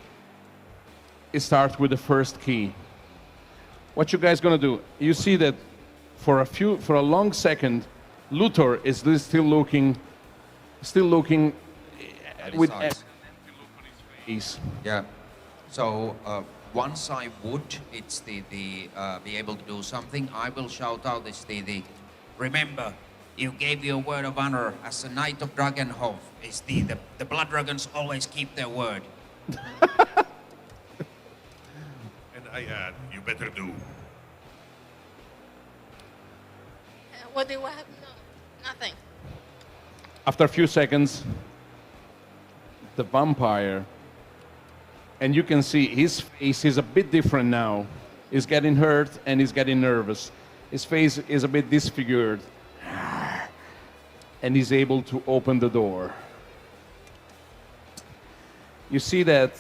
it starts with the first key. What you guys gonna do? You see that for a long second, Luthor is still looking At his with eyes. face. Yeah. So once I would, it's be able to do something. I will shout out this remember, you gave your word of honor as a knight of Dragonhof. It's the blood dragons always keep their word. And I add, you better do. What do I have? No, nothing. After a few seconds, the vampire, and you can see his face is a bit different now. He's getting hurt and he's getting nervous. His face is a bit disfigured. And he's able to open the door. You see that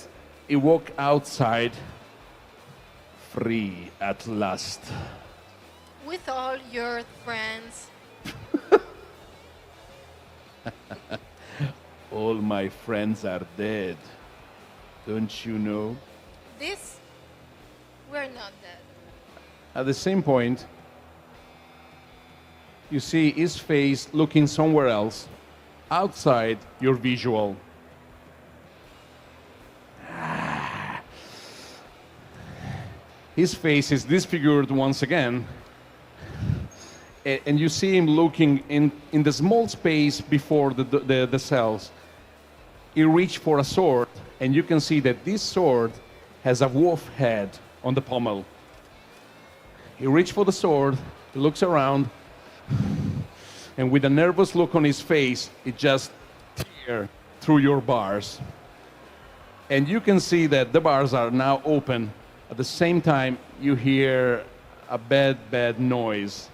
he walked outside, free at last. With all your friends. All my friends are dead. Don't you know? We're not dead. At the same point, you see his face looking somewhere else, outside your visual. His face is disfigured once again, and you see him looking in the small space before the cells. He reached for a sword, and you can see that this sword has a wolf head on the pommel. He reached for the sword, he looks around, and with a nervous look on his face, it just tears through your bars. And you can see that the bars are now open. At the same time, you hear a bad noise.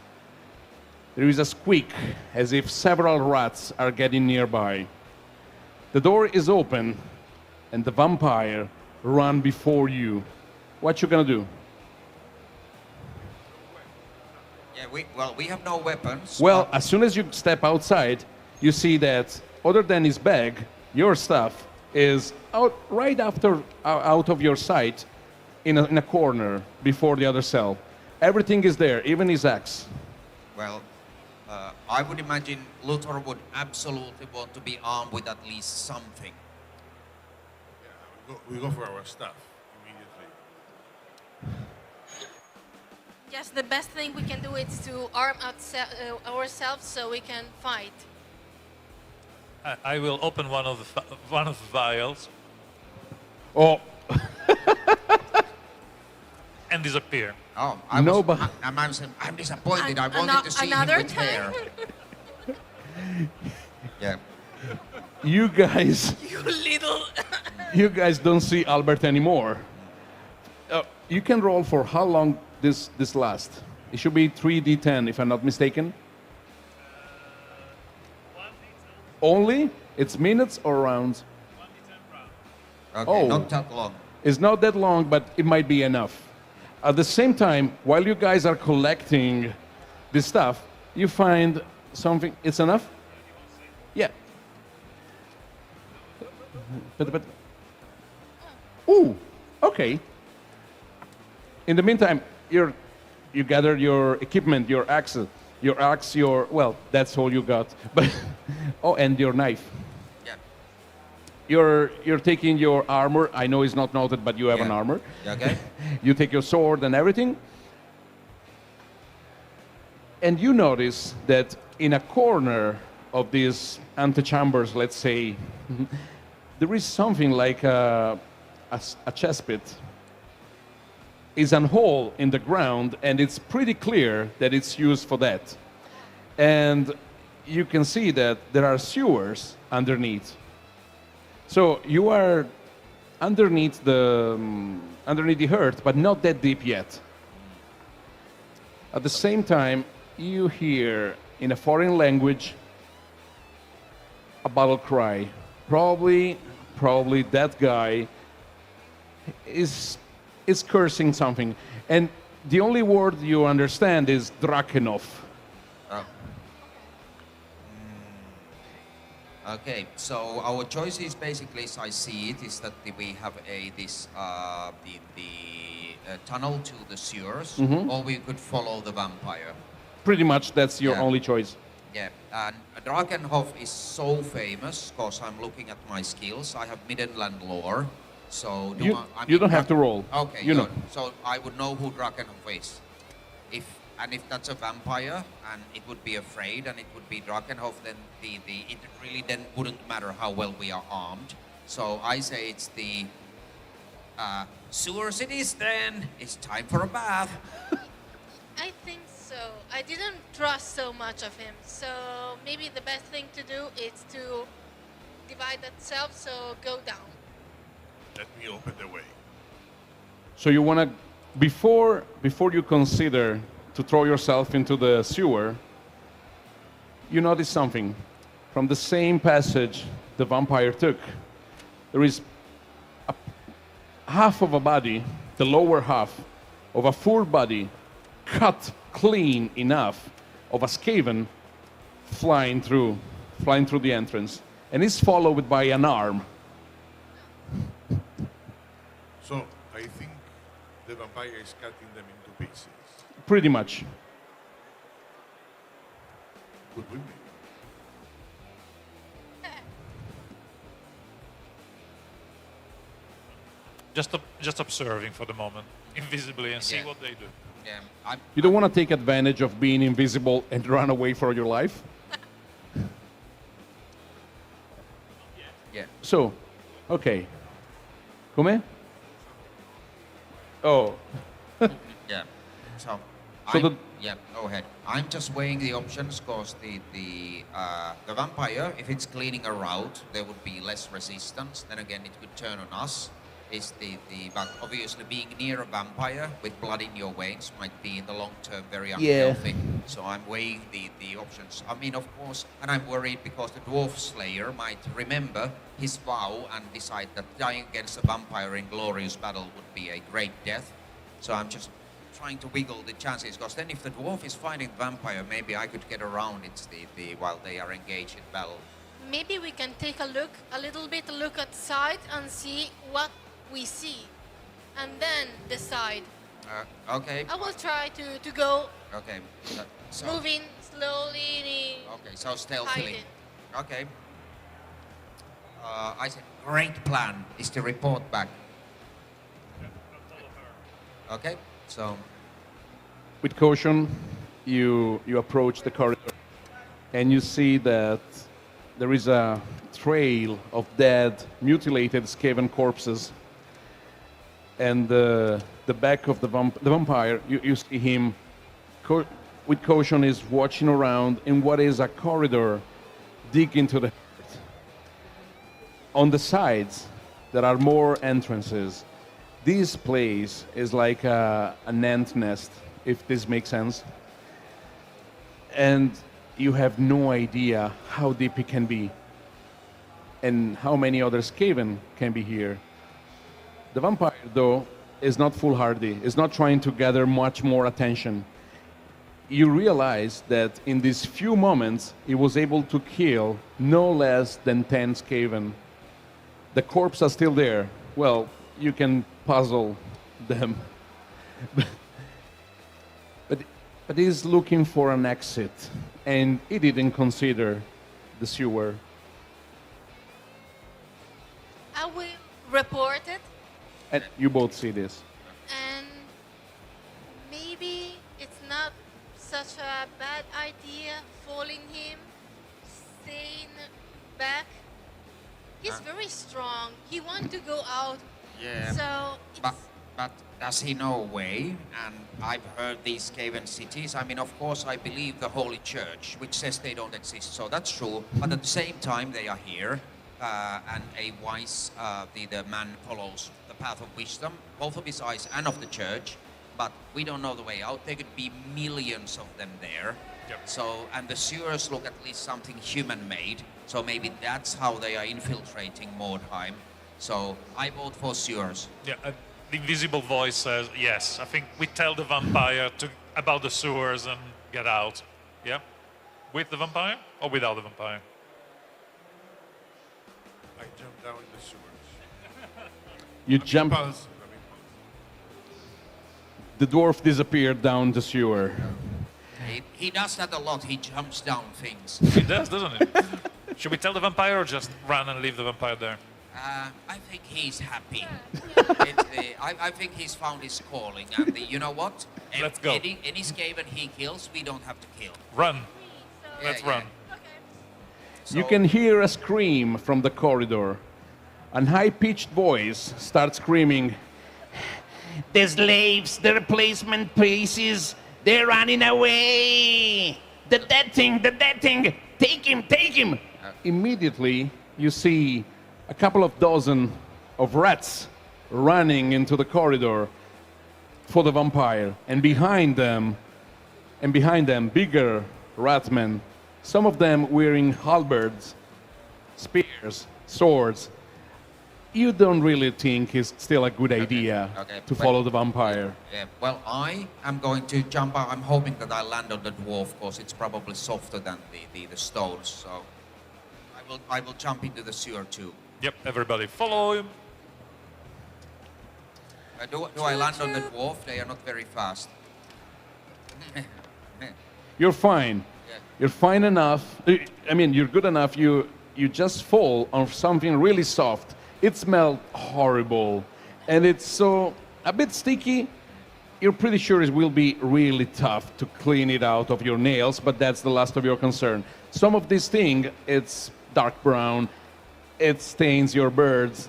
There is a squeak, as if several rats are getting nearby. The door is open, and the vampire run before you. What you gonna do? Yeah, we have no weapons. Well, as soon as you step outside, you see that other than his bag, your stuff is out of your sight in a corner before the other cell. Everything is there, even his axe. Well, I would imagine Luthor would absolutely want to be armed with at least something. Yeah, we go for our stuff immediately. Yes, the best thing we can do is to arm ourselves so we can fight. I will open one of the vials Oh, and disappear. Oh, I'm disappointed. I wanted to see him Another with hair. Yeah. you guys, You little. you guys don't see Albert anymore. You can roll for how long this lasts. It should be 3d10, if I'm not mistaken. Only? It's minutes or rounds? Okay, Oh. not that long. It's not that long, but it might be enough. At the same time, while you guys are collecting this stuff, you find something. It's enough? Yeah. But. Ooh, okay. In the meantime, you gather your equipment, your axe, well, that's all you got. But and your knife. Yeah. You're taking your armor. I know it's not noted, but you have an Yeah. armor. Okay. You take your sword and everything. And you notice that in a corner of these antechambers, let's say, there is something like a chest pit. Is a hole in the ground, and it's pretty clear that it's used for that. And you can see that there are sewers underneath. So you are underneath the earth, but not that deep yet. At the same time, you hear in a foreign language a battle cry. Probably that guy is cursing something, and the only word you understand is Drakenov. Oh. Okay, so our choices basically, as I see it, is that we have the tunnel to the sewers, or we could follow the vampire. Pretty much, that's your Yeah. only choice. Yeah, and Drakenhof is so famous because I'm looking at my skills. I have Middenland lore, so You don't have to roll. Okay, You know. good. So I would know who Drakenhof is. If that's a vampire and it would be afraid and it would be Drakenhof, then it really then wouldn't matter how well we are armed. So I say it's the sewers it is then. It's time for a bath. I think so. I didn't trust so much of him. So maybe the best thing to do is to divide itself, so go down. Let me open the way. So you want to, before you consider to throw yourself into the sewer, you notice something. From the same passage the vampire took, there is half of a body, the lower half of a full body, cut clean enough of a Skaven flying through the entrance, and is followed by an arm. So I think the vampire is cutting them into pieces. Pretty much. Could we maybe? Just observing for the moment, invisibly, and see Yeah. what they do. Yeah, You don't want to take advantage of being invisible and run away for your life. yeah. So, okay. Come? Oh, Yeah. So, So yeah, go ahead. I'm just weighing the options because the vampire, if it's cleaning a route, there would be less resistance. Then again, it could turn on us. But obviously being near a vampire with blood in your veins might be in the long term very unhealthy. So I'm weighing the options. I mean, of course, and I'm worried because the dwarf slayer might remember his vow and decide that dying against a vampire in glorious battle would be a great death. So I'm just trying to wiggle the chances, because then if the dwarf is fighting the vampire, maybe I could get around it while they are engaged in battle. Maybe we can take a little bit look outside and see what we see, and then decide. Okay. I will try to go Okay. So, moving slowly. okay, so stealthily. hiding. Okay. I said, great plan is to report back. Okay, so with caution, you approach the corridor, and you see that there is a trail of dead, mutilated Skaven corpses. And the back of the vampire, you see him with caution is watching around in what is a corridor deep into the earth. On the sides, there are more entrances. This place is like an ant nest if this makes sense. And you have no idea how deep it can be and how many other Skaven can be here. The vampire, though, is not foolhardy, is not trying to gather much more attention. You realize that in these few moments, he was able to kill no less than 10 Skaven. The corpses are still there. Well, you can puzzle them. But he's looking for an exit, and he didn't consider the sewer. I will report it, And you both see this. and maybe it's not such a bad idea following him, staying back. He's very strong. He wants to go out. Yeah. So But does he know a way? And I've heard these Skaven cities. I mean, of course, I believe the Holy Church, which says they don't exist. So that's true. But at the same time, they are here. And a wise, the man follows the path of wisdom, both of his eyes and of the church. But we don't know the way out. There could be millions of them there. Yep. So, and the sewers look at least something human-made. So maybe that's how they are infiltrating Mordheim. So I vote for sewers. Yeah, the invisible voice says, yes, I think we tell the vampire about the sewers and get out. Yeah? With the vampire or without the vampire? I jump down in the sewers. You jump. Impulsive, The dwarf disappeared down the sewer. He does that a lot. He jumps down things. It does, doesn't it? Should we tell the vampire or just run and leave the vampire there? I think he's happy. I think he's found his calling. And you know what? Let's go. Any Skaven he kills, we don't have to kill. Run. Yeah, Let's yeah. run. You So- can hear a scream from the corridor. A high-pitched voice starts screaming, The slaves, the replacement pieces, they're running away. The dead thing, take him. Immediately, you see a couple of dozen of rats running into the corridor for the vampire. And behind them, bigger ratmen, some of them wearing halberds, spears, swords. You don't really think it's still a good idea okay, to but- follow the vampire. Yeah, well, I am going to jump out. I'm hoping that I land on the dwarf because it's probably softer than the stones. So I will jump into the sewer too. Yep, everybody follow him. Do I land on the dwarf? They are not very fast. You're fine. Yeah. You're fine enough. I mean, you're good enough. You just fall on something really soft. It smelled horrible, and it's so a bit sticky. You're pretty sure it will be really tough to clean it out of your nails, but that's the last of your concern. Some of this thing, it's dark brown. It stains your beards,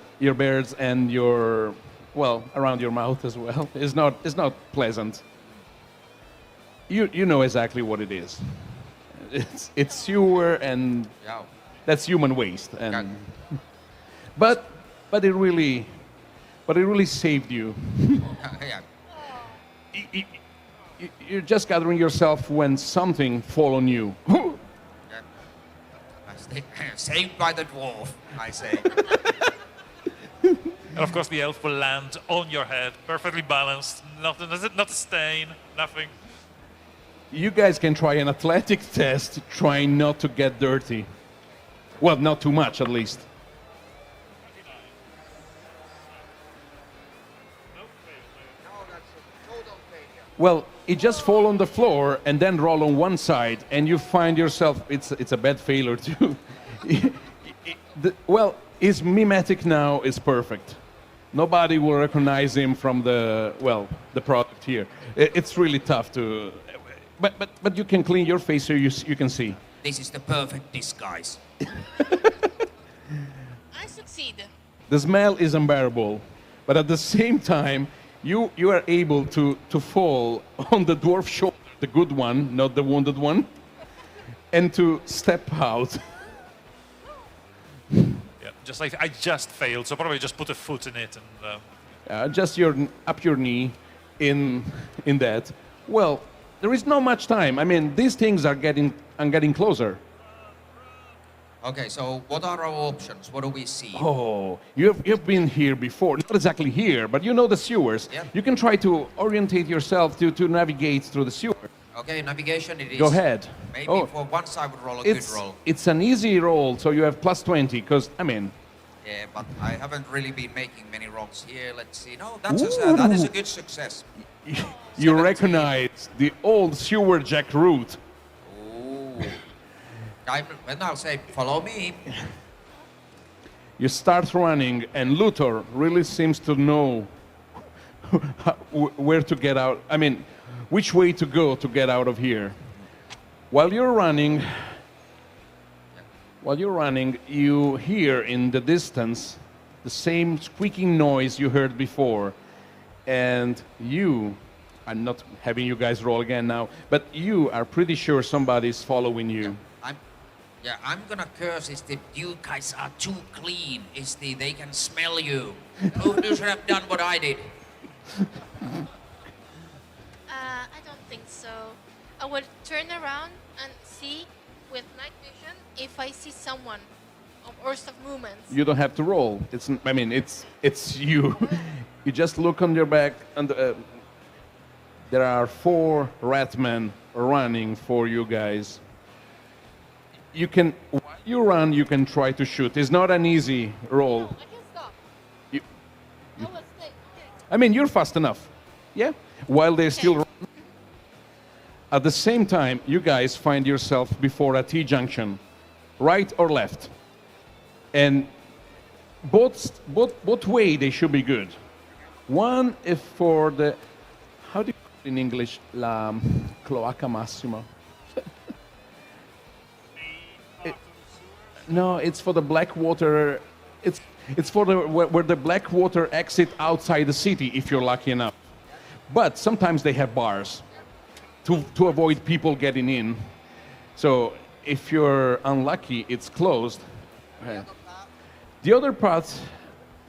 and your, well, around your mouth as well. It's not pleasant. You know exactly what it is. It's sewer, and Yeah. that's human waste. And Got- but it really saved you. Yeah. You're just gathering yourself when something fall on you. Yeah. Saved by the dwarf, I say. And of course the elf will land on your head, perfectly balanced, not a stain, nothing. You guys can try an athletic test, trying not to get dirty. Well, not too much, at least. Well, it just fall on the floor and then roll on one side, and you find yourself. It's a bad failure too. Well, his mimetic now is perfect. Nobody will recognize him from the product here. It's really tough to, but you can clean your face so you can see. This is the perfect disguise. I succeed. The smell is unbearable, but at the same time, you are able to fall on the dwarf's shoulder, the good one, not the wounded one, and to step out. Yeah, just like I just failed, so probably just put a foot in it and Just up your knee in that. Well, there is not much time. I mean, these things are getting closer. Okay, so what are our options? What do we see? Oh, you've been here before. Not exactly here, but you know the sewers. Yeah. You can try to orientate yourself to navigate through the sewer. Okay, navigation it is. Go ahead. Maybe Oh. for once I would roll a good roll. It's an easy roll, so you have plus 20, because, I mean, Yeah, but I haven't really been making many rolls here. Let's see. No, that is a good success. you 17. recognize the old sewer jack route. Ooh. Then I'll say, follow me. You start running, and Luthor really seems to know where to get out. I mean, which way to go to get out of here. While you're running, you hear in the distance the same squeaking noise you heard before. And I'm not having you guys roll again now, but you are pretty sure somebody's following you. I'm gonna curse you guys are too clean. They can smell you. You should have done what I did. I don't think so. I will turn around and see with night vision if I see someone or some movements. You don't have to roll. It's you. You just look on your back, and there are 4 rat men running for you guys. While you run, you can try to shoot. It's not an easy roll. No, I can stop. You- I will stay. I mean, you're fast enough. Yeah. While they're still running. At the same time, you guys find yourself before a T-junction, right or left, and both way they should be good. One is for the, how do you call it in English, la cloaca massima. No, it's for the black water. It's for where the black water exit outside the city, if you're lucky enough. But sometimes they have bars to avoid people getting in. So if you're unlucky, it's closed. The other part,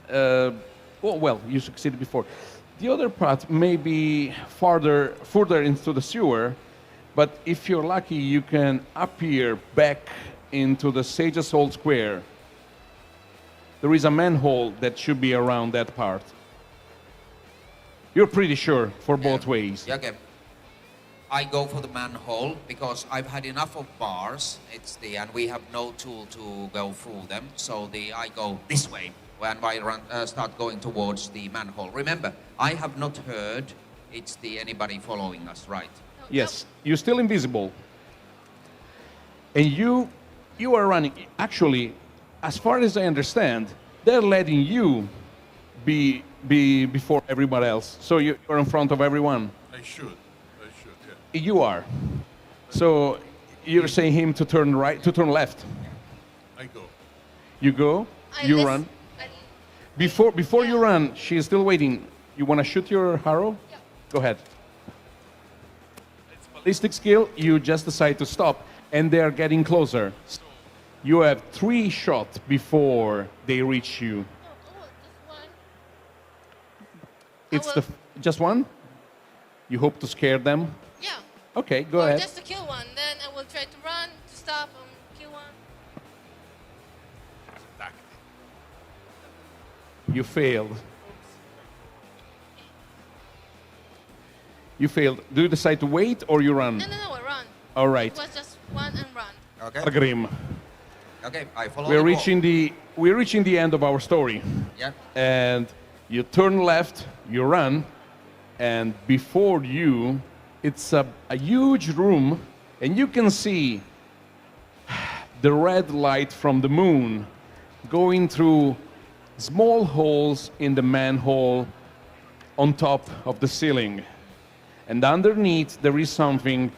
you succeeded before. The other part may be further into the sewer, but if you're lucky, you can appear back into the Sage's Old Square. There is a manhole that should be around that part. You're pretty sure for both ways. Yeah, okay. I go for the manhole because I've had enough of bars. And we have no tool to go through them. So I go this way when I start going towards the manhole. Remember, I have not heard anybody following us, right? Yes, you're still invisible. And you are running. Actually, as far as I understand, they're letting you be before everybody else. So you're in front of everyone. I should, yeah. You are. So you're saying him to turn right, to turn left. I go. You go, you run. Before you run, she's still waiting. You want to shoot your arrow? Yeah. Go ahead. It's ballistic skill. You just decide to stop, and they are getting closer. So you have 3 shots before they reach you. It's just one? You hope to scare them? Yeah. Okay, go Or ahead. just to kill one. Then I will try to run, to stop, and kill one. You failed. You failed. Do you decide to wait or you run? No, I run. All right. It was just one and run. Okay. Grim. Okay, I follow. We're reaching the end of our story. Yeah. And you turn left, you run, and before you, it's a huge room, and you can see the red light from the moon going through small holes in the manhole on top of the ceiling. And underneath, there is something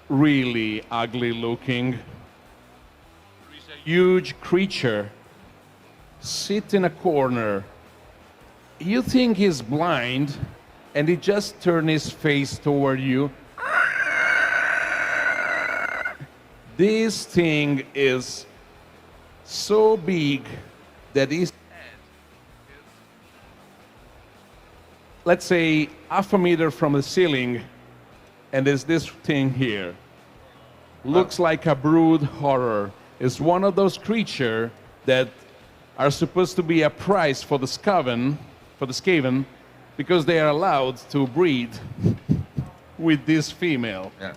really ugly looking. There is a huge creature sit in a corner. You think he's blind, and he just turned his face toward you. This thing is so big that his head is, let's say, half a meter from the ceiling, and there's this thing here. Looks like a brood horror. It's one of those creatures that are supposed to be a prize for the Skaven, because they are allowed to breed with this female. Yeah.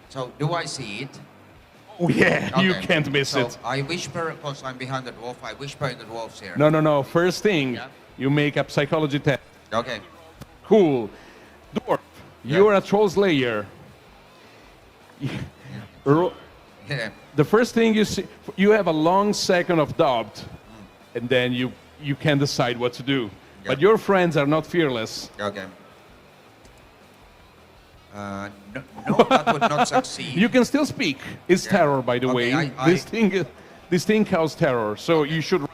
So do I see it? Oh, yeah, you Okay. can't miss So it. I whisper, because I'm behind the dwarf, I whisper in the dwarf's ear. No. First thing, Yeah. you make a psychology test. Okay. Cool. Dwarf, you're a troll slayer. Yeah. The first thing you see, you have a long second of doubt, and then you can decide what to do. But your friends are not fearless. Okay. No, that would not succeed. You can still speak. It's Yeah. terror, by the Okay, way. I- This thing causes terror, so you should.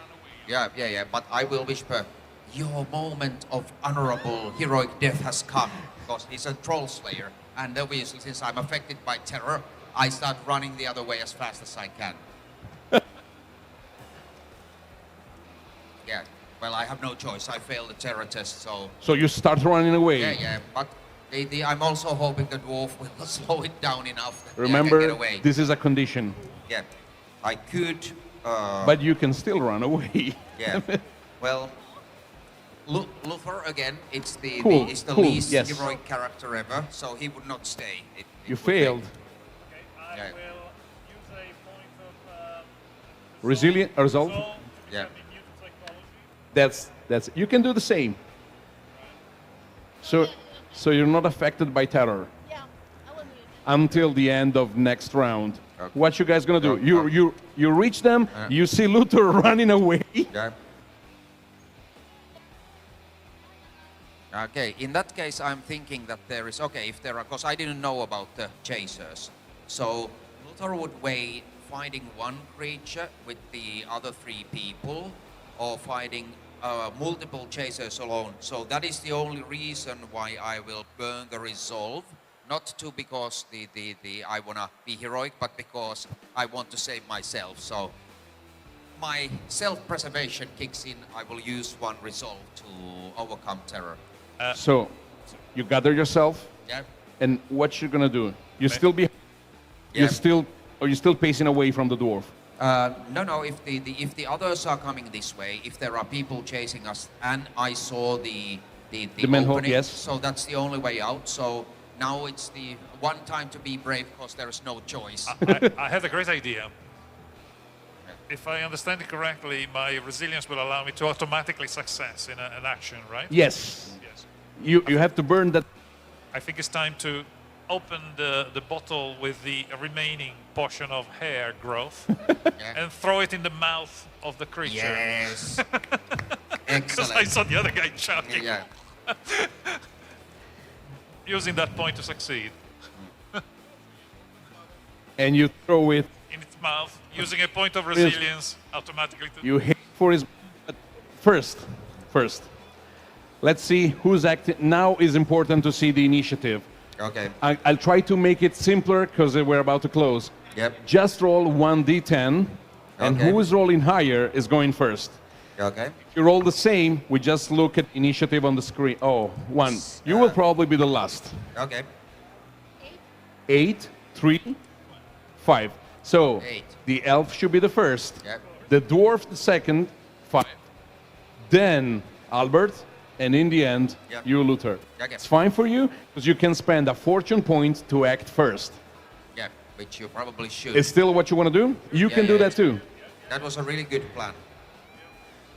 Yeah. But I will whisper, your moment of honorable, heroic death has come. Because he's a troll slayer. And obviously, since I'm affected by terror, I start running the other way as fast as I can. Yeah. Well, I have no choice. I failed the terror test, so... So you start running away. Yeah. But I'm also hoping the dwarf will slow it down enough that I can Remember, get away. this is a condition, Yeah. I could... but you can still run away. Yeah. Well, Luther again. It's the Cool, it's the cool, least yes. heroic character ever, so he would not stay. You failed. Okay, I Yeah. will use a point of Resilient resolve. resolve to Yeah. get me mutant psychology. That's. You can do the same. So you're not affected by terror Yeah, I will need it. until the end of next round. Okay. What you guys gonna do? Okay. You reach them. You see Luther running away. Yeah. Okay, in that case, I'm thinking that there is, if there are, because I didn't know about the chasers. So Luther would weigh fighting one creature with the other three people, or fighting multiple chasers alone. So that is the only reason why I will burn the resolve. Not because I wanna be heroic, but because I want to save myself. So my self-preservation kicks in. I will use one resolve to overcome terror. So you gather yourself, Yeah. and what you're gonna do? You still be. Yeah. You're still pacing away from the dwarf. No. If the others are coming this way, if there are people chasing us, and I saw the manhole, opening, yes. so that's the only way out. So now it's the one time to be brave because there is no choice. I have a great idea. If I understand it correctly, my resilience will allow me to automatically success in an action, right? Yes. Yes. You have to burn that. I think it's time to open the bottle with the remaining portion of hair growth Yeah. and throw it in the mouth of the creature. Yes. Because I Excellent. saw the other guy choking, Yeah. using that point to succeed. And you throw it. In its mouth, using a point of resilience automatically to... You hit for his. But first, let's see who's acting. Now is important to see the initiative. Okay. I'll try to make it simpler because we're about to close. Yep. Just roll 1d10, and Okay. who is rolling higher is going first. Okay. If you roll the same, we just look at initiative on the screen. Oh, 1. You will probably be the last. Okay. 8, 3, 5. So 8. the elf should be the first. Yep. The dwarf the second, 5. Then Albert, and in the end, Yep. you, Luther. Okay. It's fine for you because you can spend a fortune point to act first. Yeah. Which you probably should. It's still what you want to do? You Yeah, can do yeah, that too. That was a really good plan.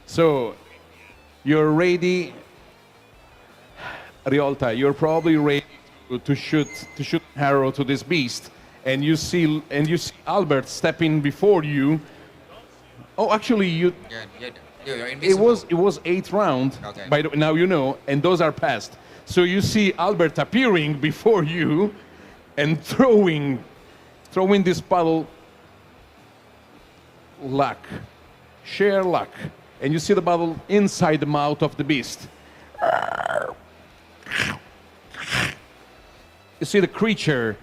So you're ready, Riolta. You're probably ready to shoot an arrow to this beast, and you see Albert stepping before you. Oh, actually, Yeah. You're invisible. it was 8th round. Okay. By the, now you know, and those are passed. So you see Albert appearing before you, and throwing this puddle. Luck, sheer luck, and you see the bubble inside the mouth of the beast. You see the creature.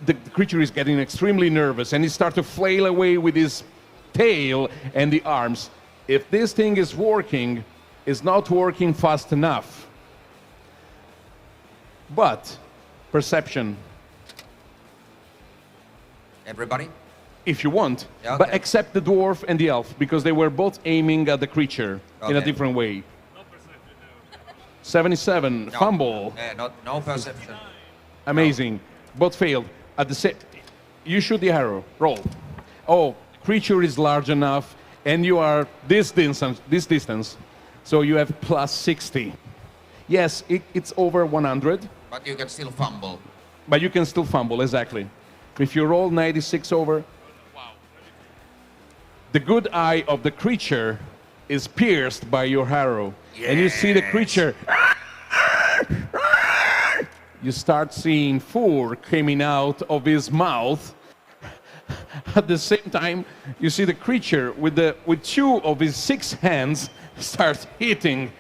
The creature is getting extremely nervous, and he starts to flail away with his tail and the arms. If this thing is working, it's not working fast enough. But perception, Everybody? if you want, Yeah, but okay. except the dwarf and the elf, because they were both aiming at the creature in a Okay. different way. 77, No. fumble, No perception. amazing. Both failed. At the same, you shoot the arrow. Roll. Oh, creature is large enough, and you are this distance, so you have plus 60. Yes, it's over 100, But you can still fumble. but you can still fumble, exactly. If you roll 96 over, the good eye of the creature is pierced by your arrow. And you see the creature. You start seeing fur coming out of his mouth. At the same time, you see the creature with two of his 6 hands start hitting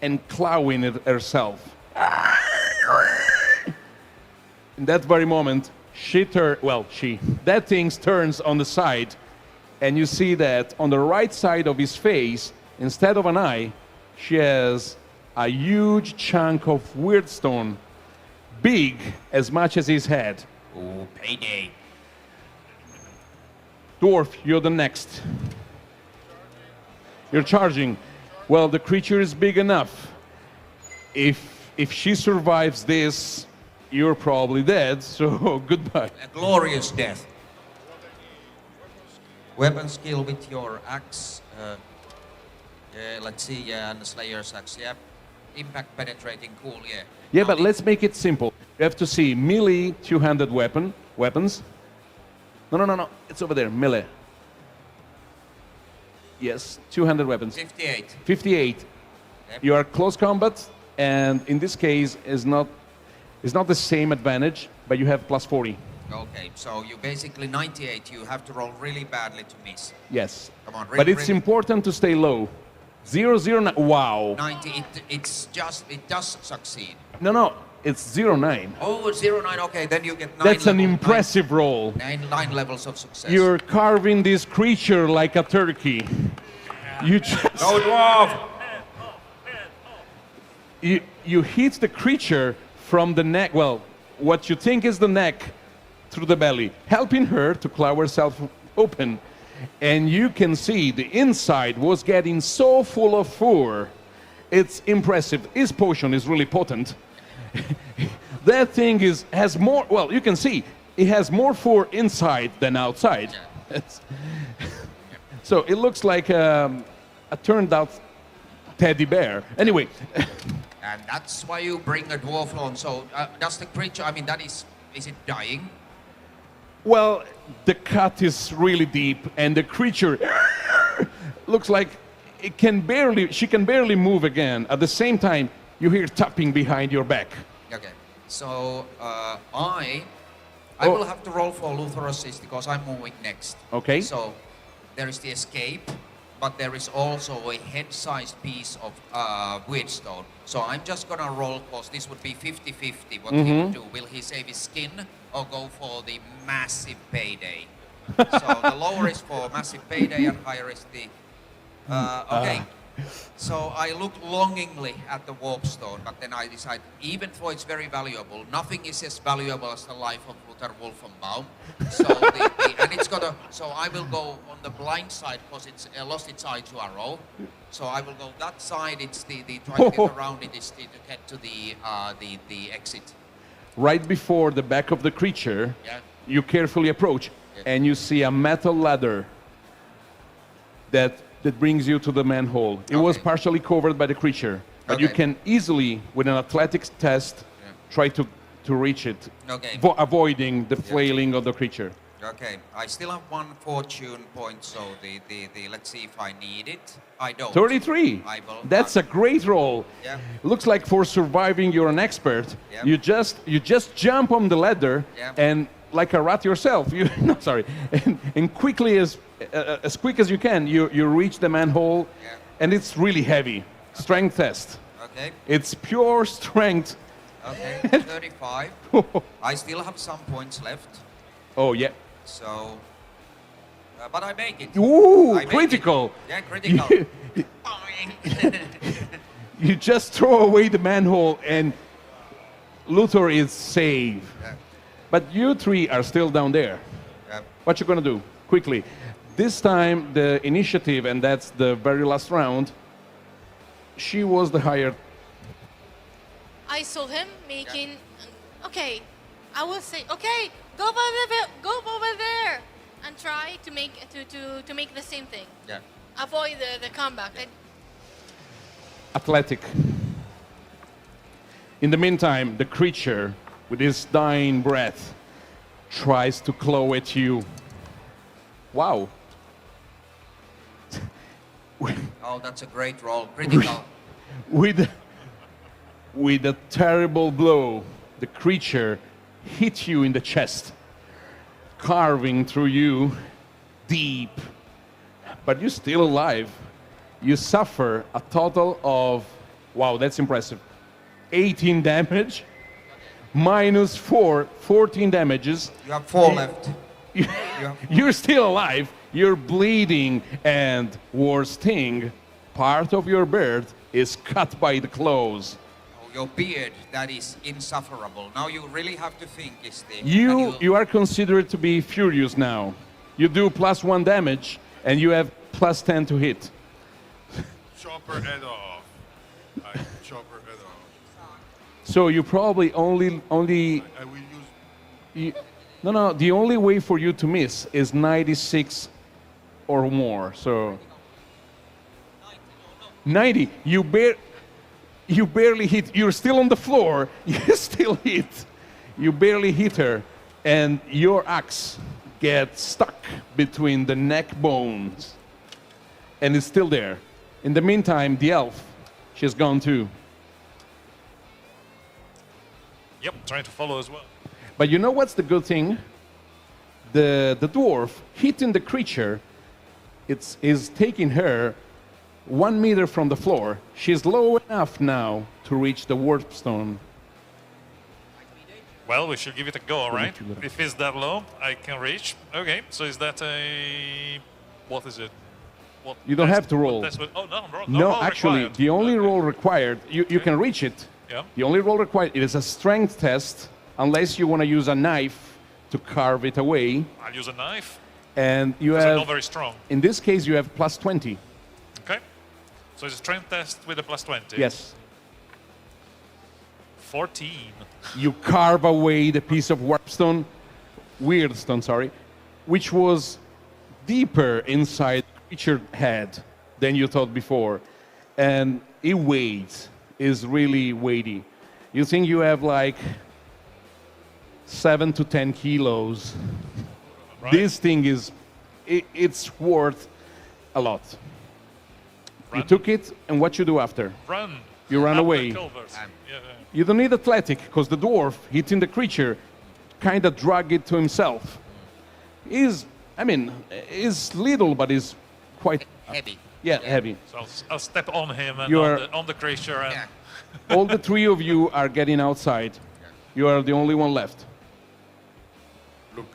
and clawing it herself. In that very moment, that thing turns on the side, and you see that on the right side of his face, instead of an eye, she has a huge chunk of weirdstone, big as much as his head. Oh, payday. Dwarf, you're the next. You're charging. Well, the creature is big enough. If she survives this, you're probably dead, so goodbye. A glorious death. Weapon skill with your axe. Let's see, yeah, and the Slayer's axe, yeah. Impact penetrating, cool, yeah. Yeah, but let's make it simple. You have to see melee two-handed weapons. No, it's over there, melee. Yes, two-handed weapons. 58. 58. Yep. You are close combat, and in this case is not the same advantage, but you have plus 40. Okay, so you basically 98, you have to roll really badly to miss. Yes. Come on, But it's important to stay low. 009. Wow. 90, it does succeed. No, it's 09. Oh, 09, okay, then you get 9 That's an level- impressive roll. nine levels of success. You're carving this creature like a turkey. You just No dwarf! you hit the creature from the neck. Well, what you think is the neck through the belly, helping her to claw herself open. And you can see the inside was getting so full of fur. It's impressive. His potion is really potent. That thing has more, well, you can see it has more fur inside than outside. It's- so it looks like a turned out teddy bear. Anyway, And that's why you bring a dwarf on. So does the creature, I mean, is it dying? well, the cut is really deep, and the creature looks like she can barely move again. At the same time, you hear tapping behind your back. Okay, so I Oh. will have to roll for Luthor assist because I'm moving next. Okay. So there is the escape, but there is also a head-sized piece of weirdstone. So I'm just gonna roll because this would be 50-50 what he would do. Will he save his skin or go for the massive payday? So the lower is for massive payday and higher is the... okay. So I look longingly at the warpstone, but then I decide, even though it's very valuable, nothing is as valuable as the life of Luther Wolfenbaum. So and it's so I will go on the blind side because it's lost its eye to arrow. So I will go that side. It's the trying to get around it is to get to the exit. Right before the back of the creature, Yeah. you carefully approach, Yeah. and you see a metal ladder that brings you to the manhole. It was Okay. partially covered by the creature, but you Okay. can easily, with an athletics test, Yeah. try to reach it, Okay. avoiding the flailing of the creature. Okay. I still have 1 fortune point, so the let's see if I need it. I don't. 33. I will. That's a great roll. Yeah. Looks like for surviving, you're an expert. Yeah. You just jump on the ladder Yeah. and like a rat yourself. You no, sorry, and quickly as quick as you can, you reach the manhole, Yeah. and it's really heavy. Strength test. Okay. It's pure strength. Okay. 35. I still have some points left. Oh yeah. So, but I make it. Ooh, I make critical. it. Yeah, critical. Boing. You just throw away the manhole, and Luthor is safe. Yeah. But you three are still down there. Yeah. What you gonna do? Quickly. This time the initiative, and that's the very last round, she was the higher. I saw him making. Okay, I will say, okay, go over there, and try to make the same thing. Yeah. Avoid the combat. Athletic. In the meantime, the creature, with his dying breath, tries to claw at you. Wow. Oh, that's a great roll. Critical. With a terrible blow, the creature hit you in the chest, carving through you deep. But you're still alive. You suffer a total of, wow, that's impressive, 18 damage, minus 4, 14 damages. You have 4 left. You're still alive, you're bleeding, and worst thing, part of your beard is cut by the claws. Oh, your beard, that is insufferable. Now you really have to think, is the... You are considered to be furious now. You do +1 damage, and you have +10 to hit. Chop her head off. I chop her head off. So you probably only I will use... no, the only way for you to miss is 96 or more. So 90, you barely hit. You're still on the floor. You still hit. You barely hit her, and your axe gets stuck between the neck bones, and it's still there. In the meantime, the elf, she's gone too. Yep, trying to follow as well. But you know what's the good thing? The dwarf hitting the creature, is taking her 1 meter from the floor. She's low enough now to reach the warpstone. Well, we should give it a go, right? If it's that low, I can reach. Okay, so is that a... What is it? What You don't test- have to roll. what test would- Oh, no, No, roll actually, required. the only Okay. roll required, you can reach it. Yeah. The only roll required, it is a strength test, unless you want to use a knife to carve it away. I'll use a knife, And you because I'm not have, very strong. in this case, you have +20. Okay. So it's a strength test with a +20. Yes. 14. You carve away the piece of weirdstone, sorry, which was deeper inside the creature head than you thought before. And it weighs, is really weighty. You think you have like 7 to 10 kilos. Right. This thing is, it's worth a lot. You Run. took it, and what you do after? Run. You run Up the away. culverts. Yeah. You don't need athletic, because the dwarf hitting the creature kind of drag it to himself. Is little, but is quite Heavy. heavy. So I'll step on him and You on are- on the creature. And Yeah. All the three of you are getting outside. You are the only one left. Look,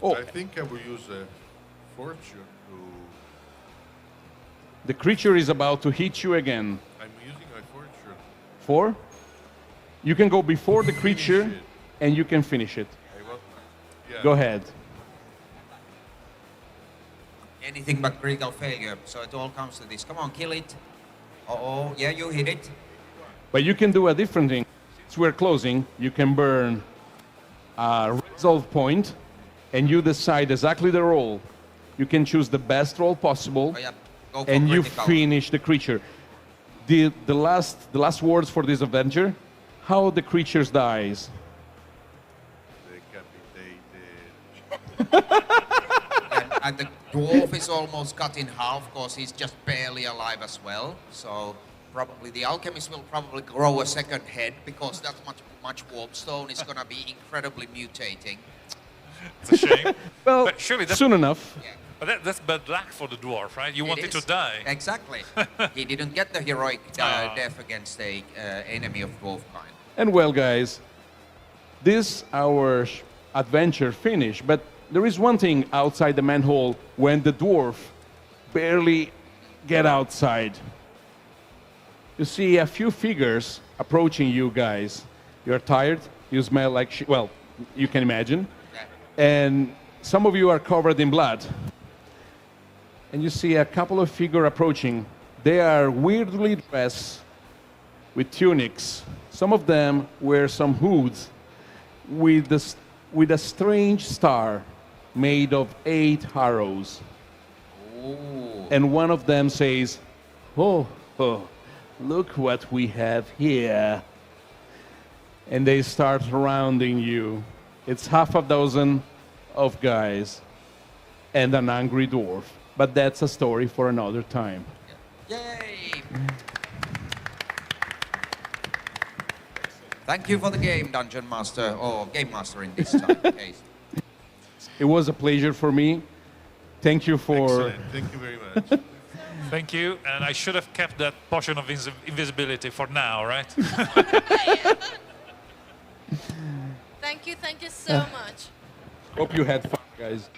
Oh, I think I will use a fortune to... the creature is about to hit you again. I'm using my fortune. 4. You can go before the creature, Finish it. and you can finish it. I want... Yeah. Go ahead. Anything but critical failure. So it all comes to this. Come on, kill it. Oh, yeah, you hit it. But you can do a different thing. Since we're closing, you can burn a resolve point, and you decide exactly the roll. You can choose the best roll possible, Oh, yeah. Go for and you critical. finish the creature. The last words for this adventure: how the creatures dies. Decapitated. And the dwarf is almost cut in half because he's just barely alive as well. So probably the alchemist will probably grow a second head because that's much warpstone is going to be incredibly mutating. it's a shame. Well, But surely that's- soon enough. Yeah. But that's bad luck for the dwarf, right? You wanted is. to die. Exactly. He didn't get the heroic death against a enemy of dwarf kind. And well, guys, this our adventure finished. But there is one thing outside the manhole when the dwarf barely get outside. You see a few figures approaching you guys. You're tired. You smell like well, you can imagine. And some of you are covered in blood. And you see a couple of figures approaching. They are weirdly dressed with tunics. Some of them wear some hoods with a strange star made of 8 arrows. Ooh. And one of them says, oh, look what we have here. And they start surrounding you. It's half a dozen of guys and an angry dwarf. But that's a story for another time. Yay! Thank you for the game, Dungeon Master, or Game Master in this case. It was a pleasure for me. Thank you for... Excellent. Thank you very much. Thank you, and I should have kept that potion of invisibility for now, right? Thank you so much. Hope you had fun, guys.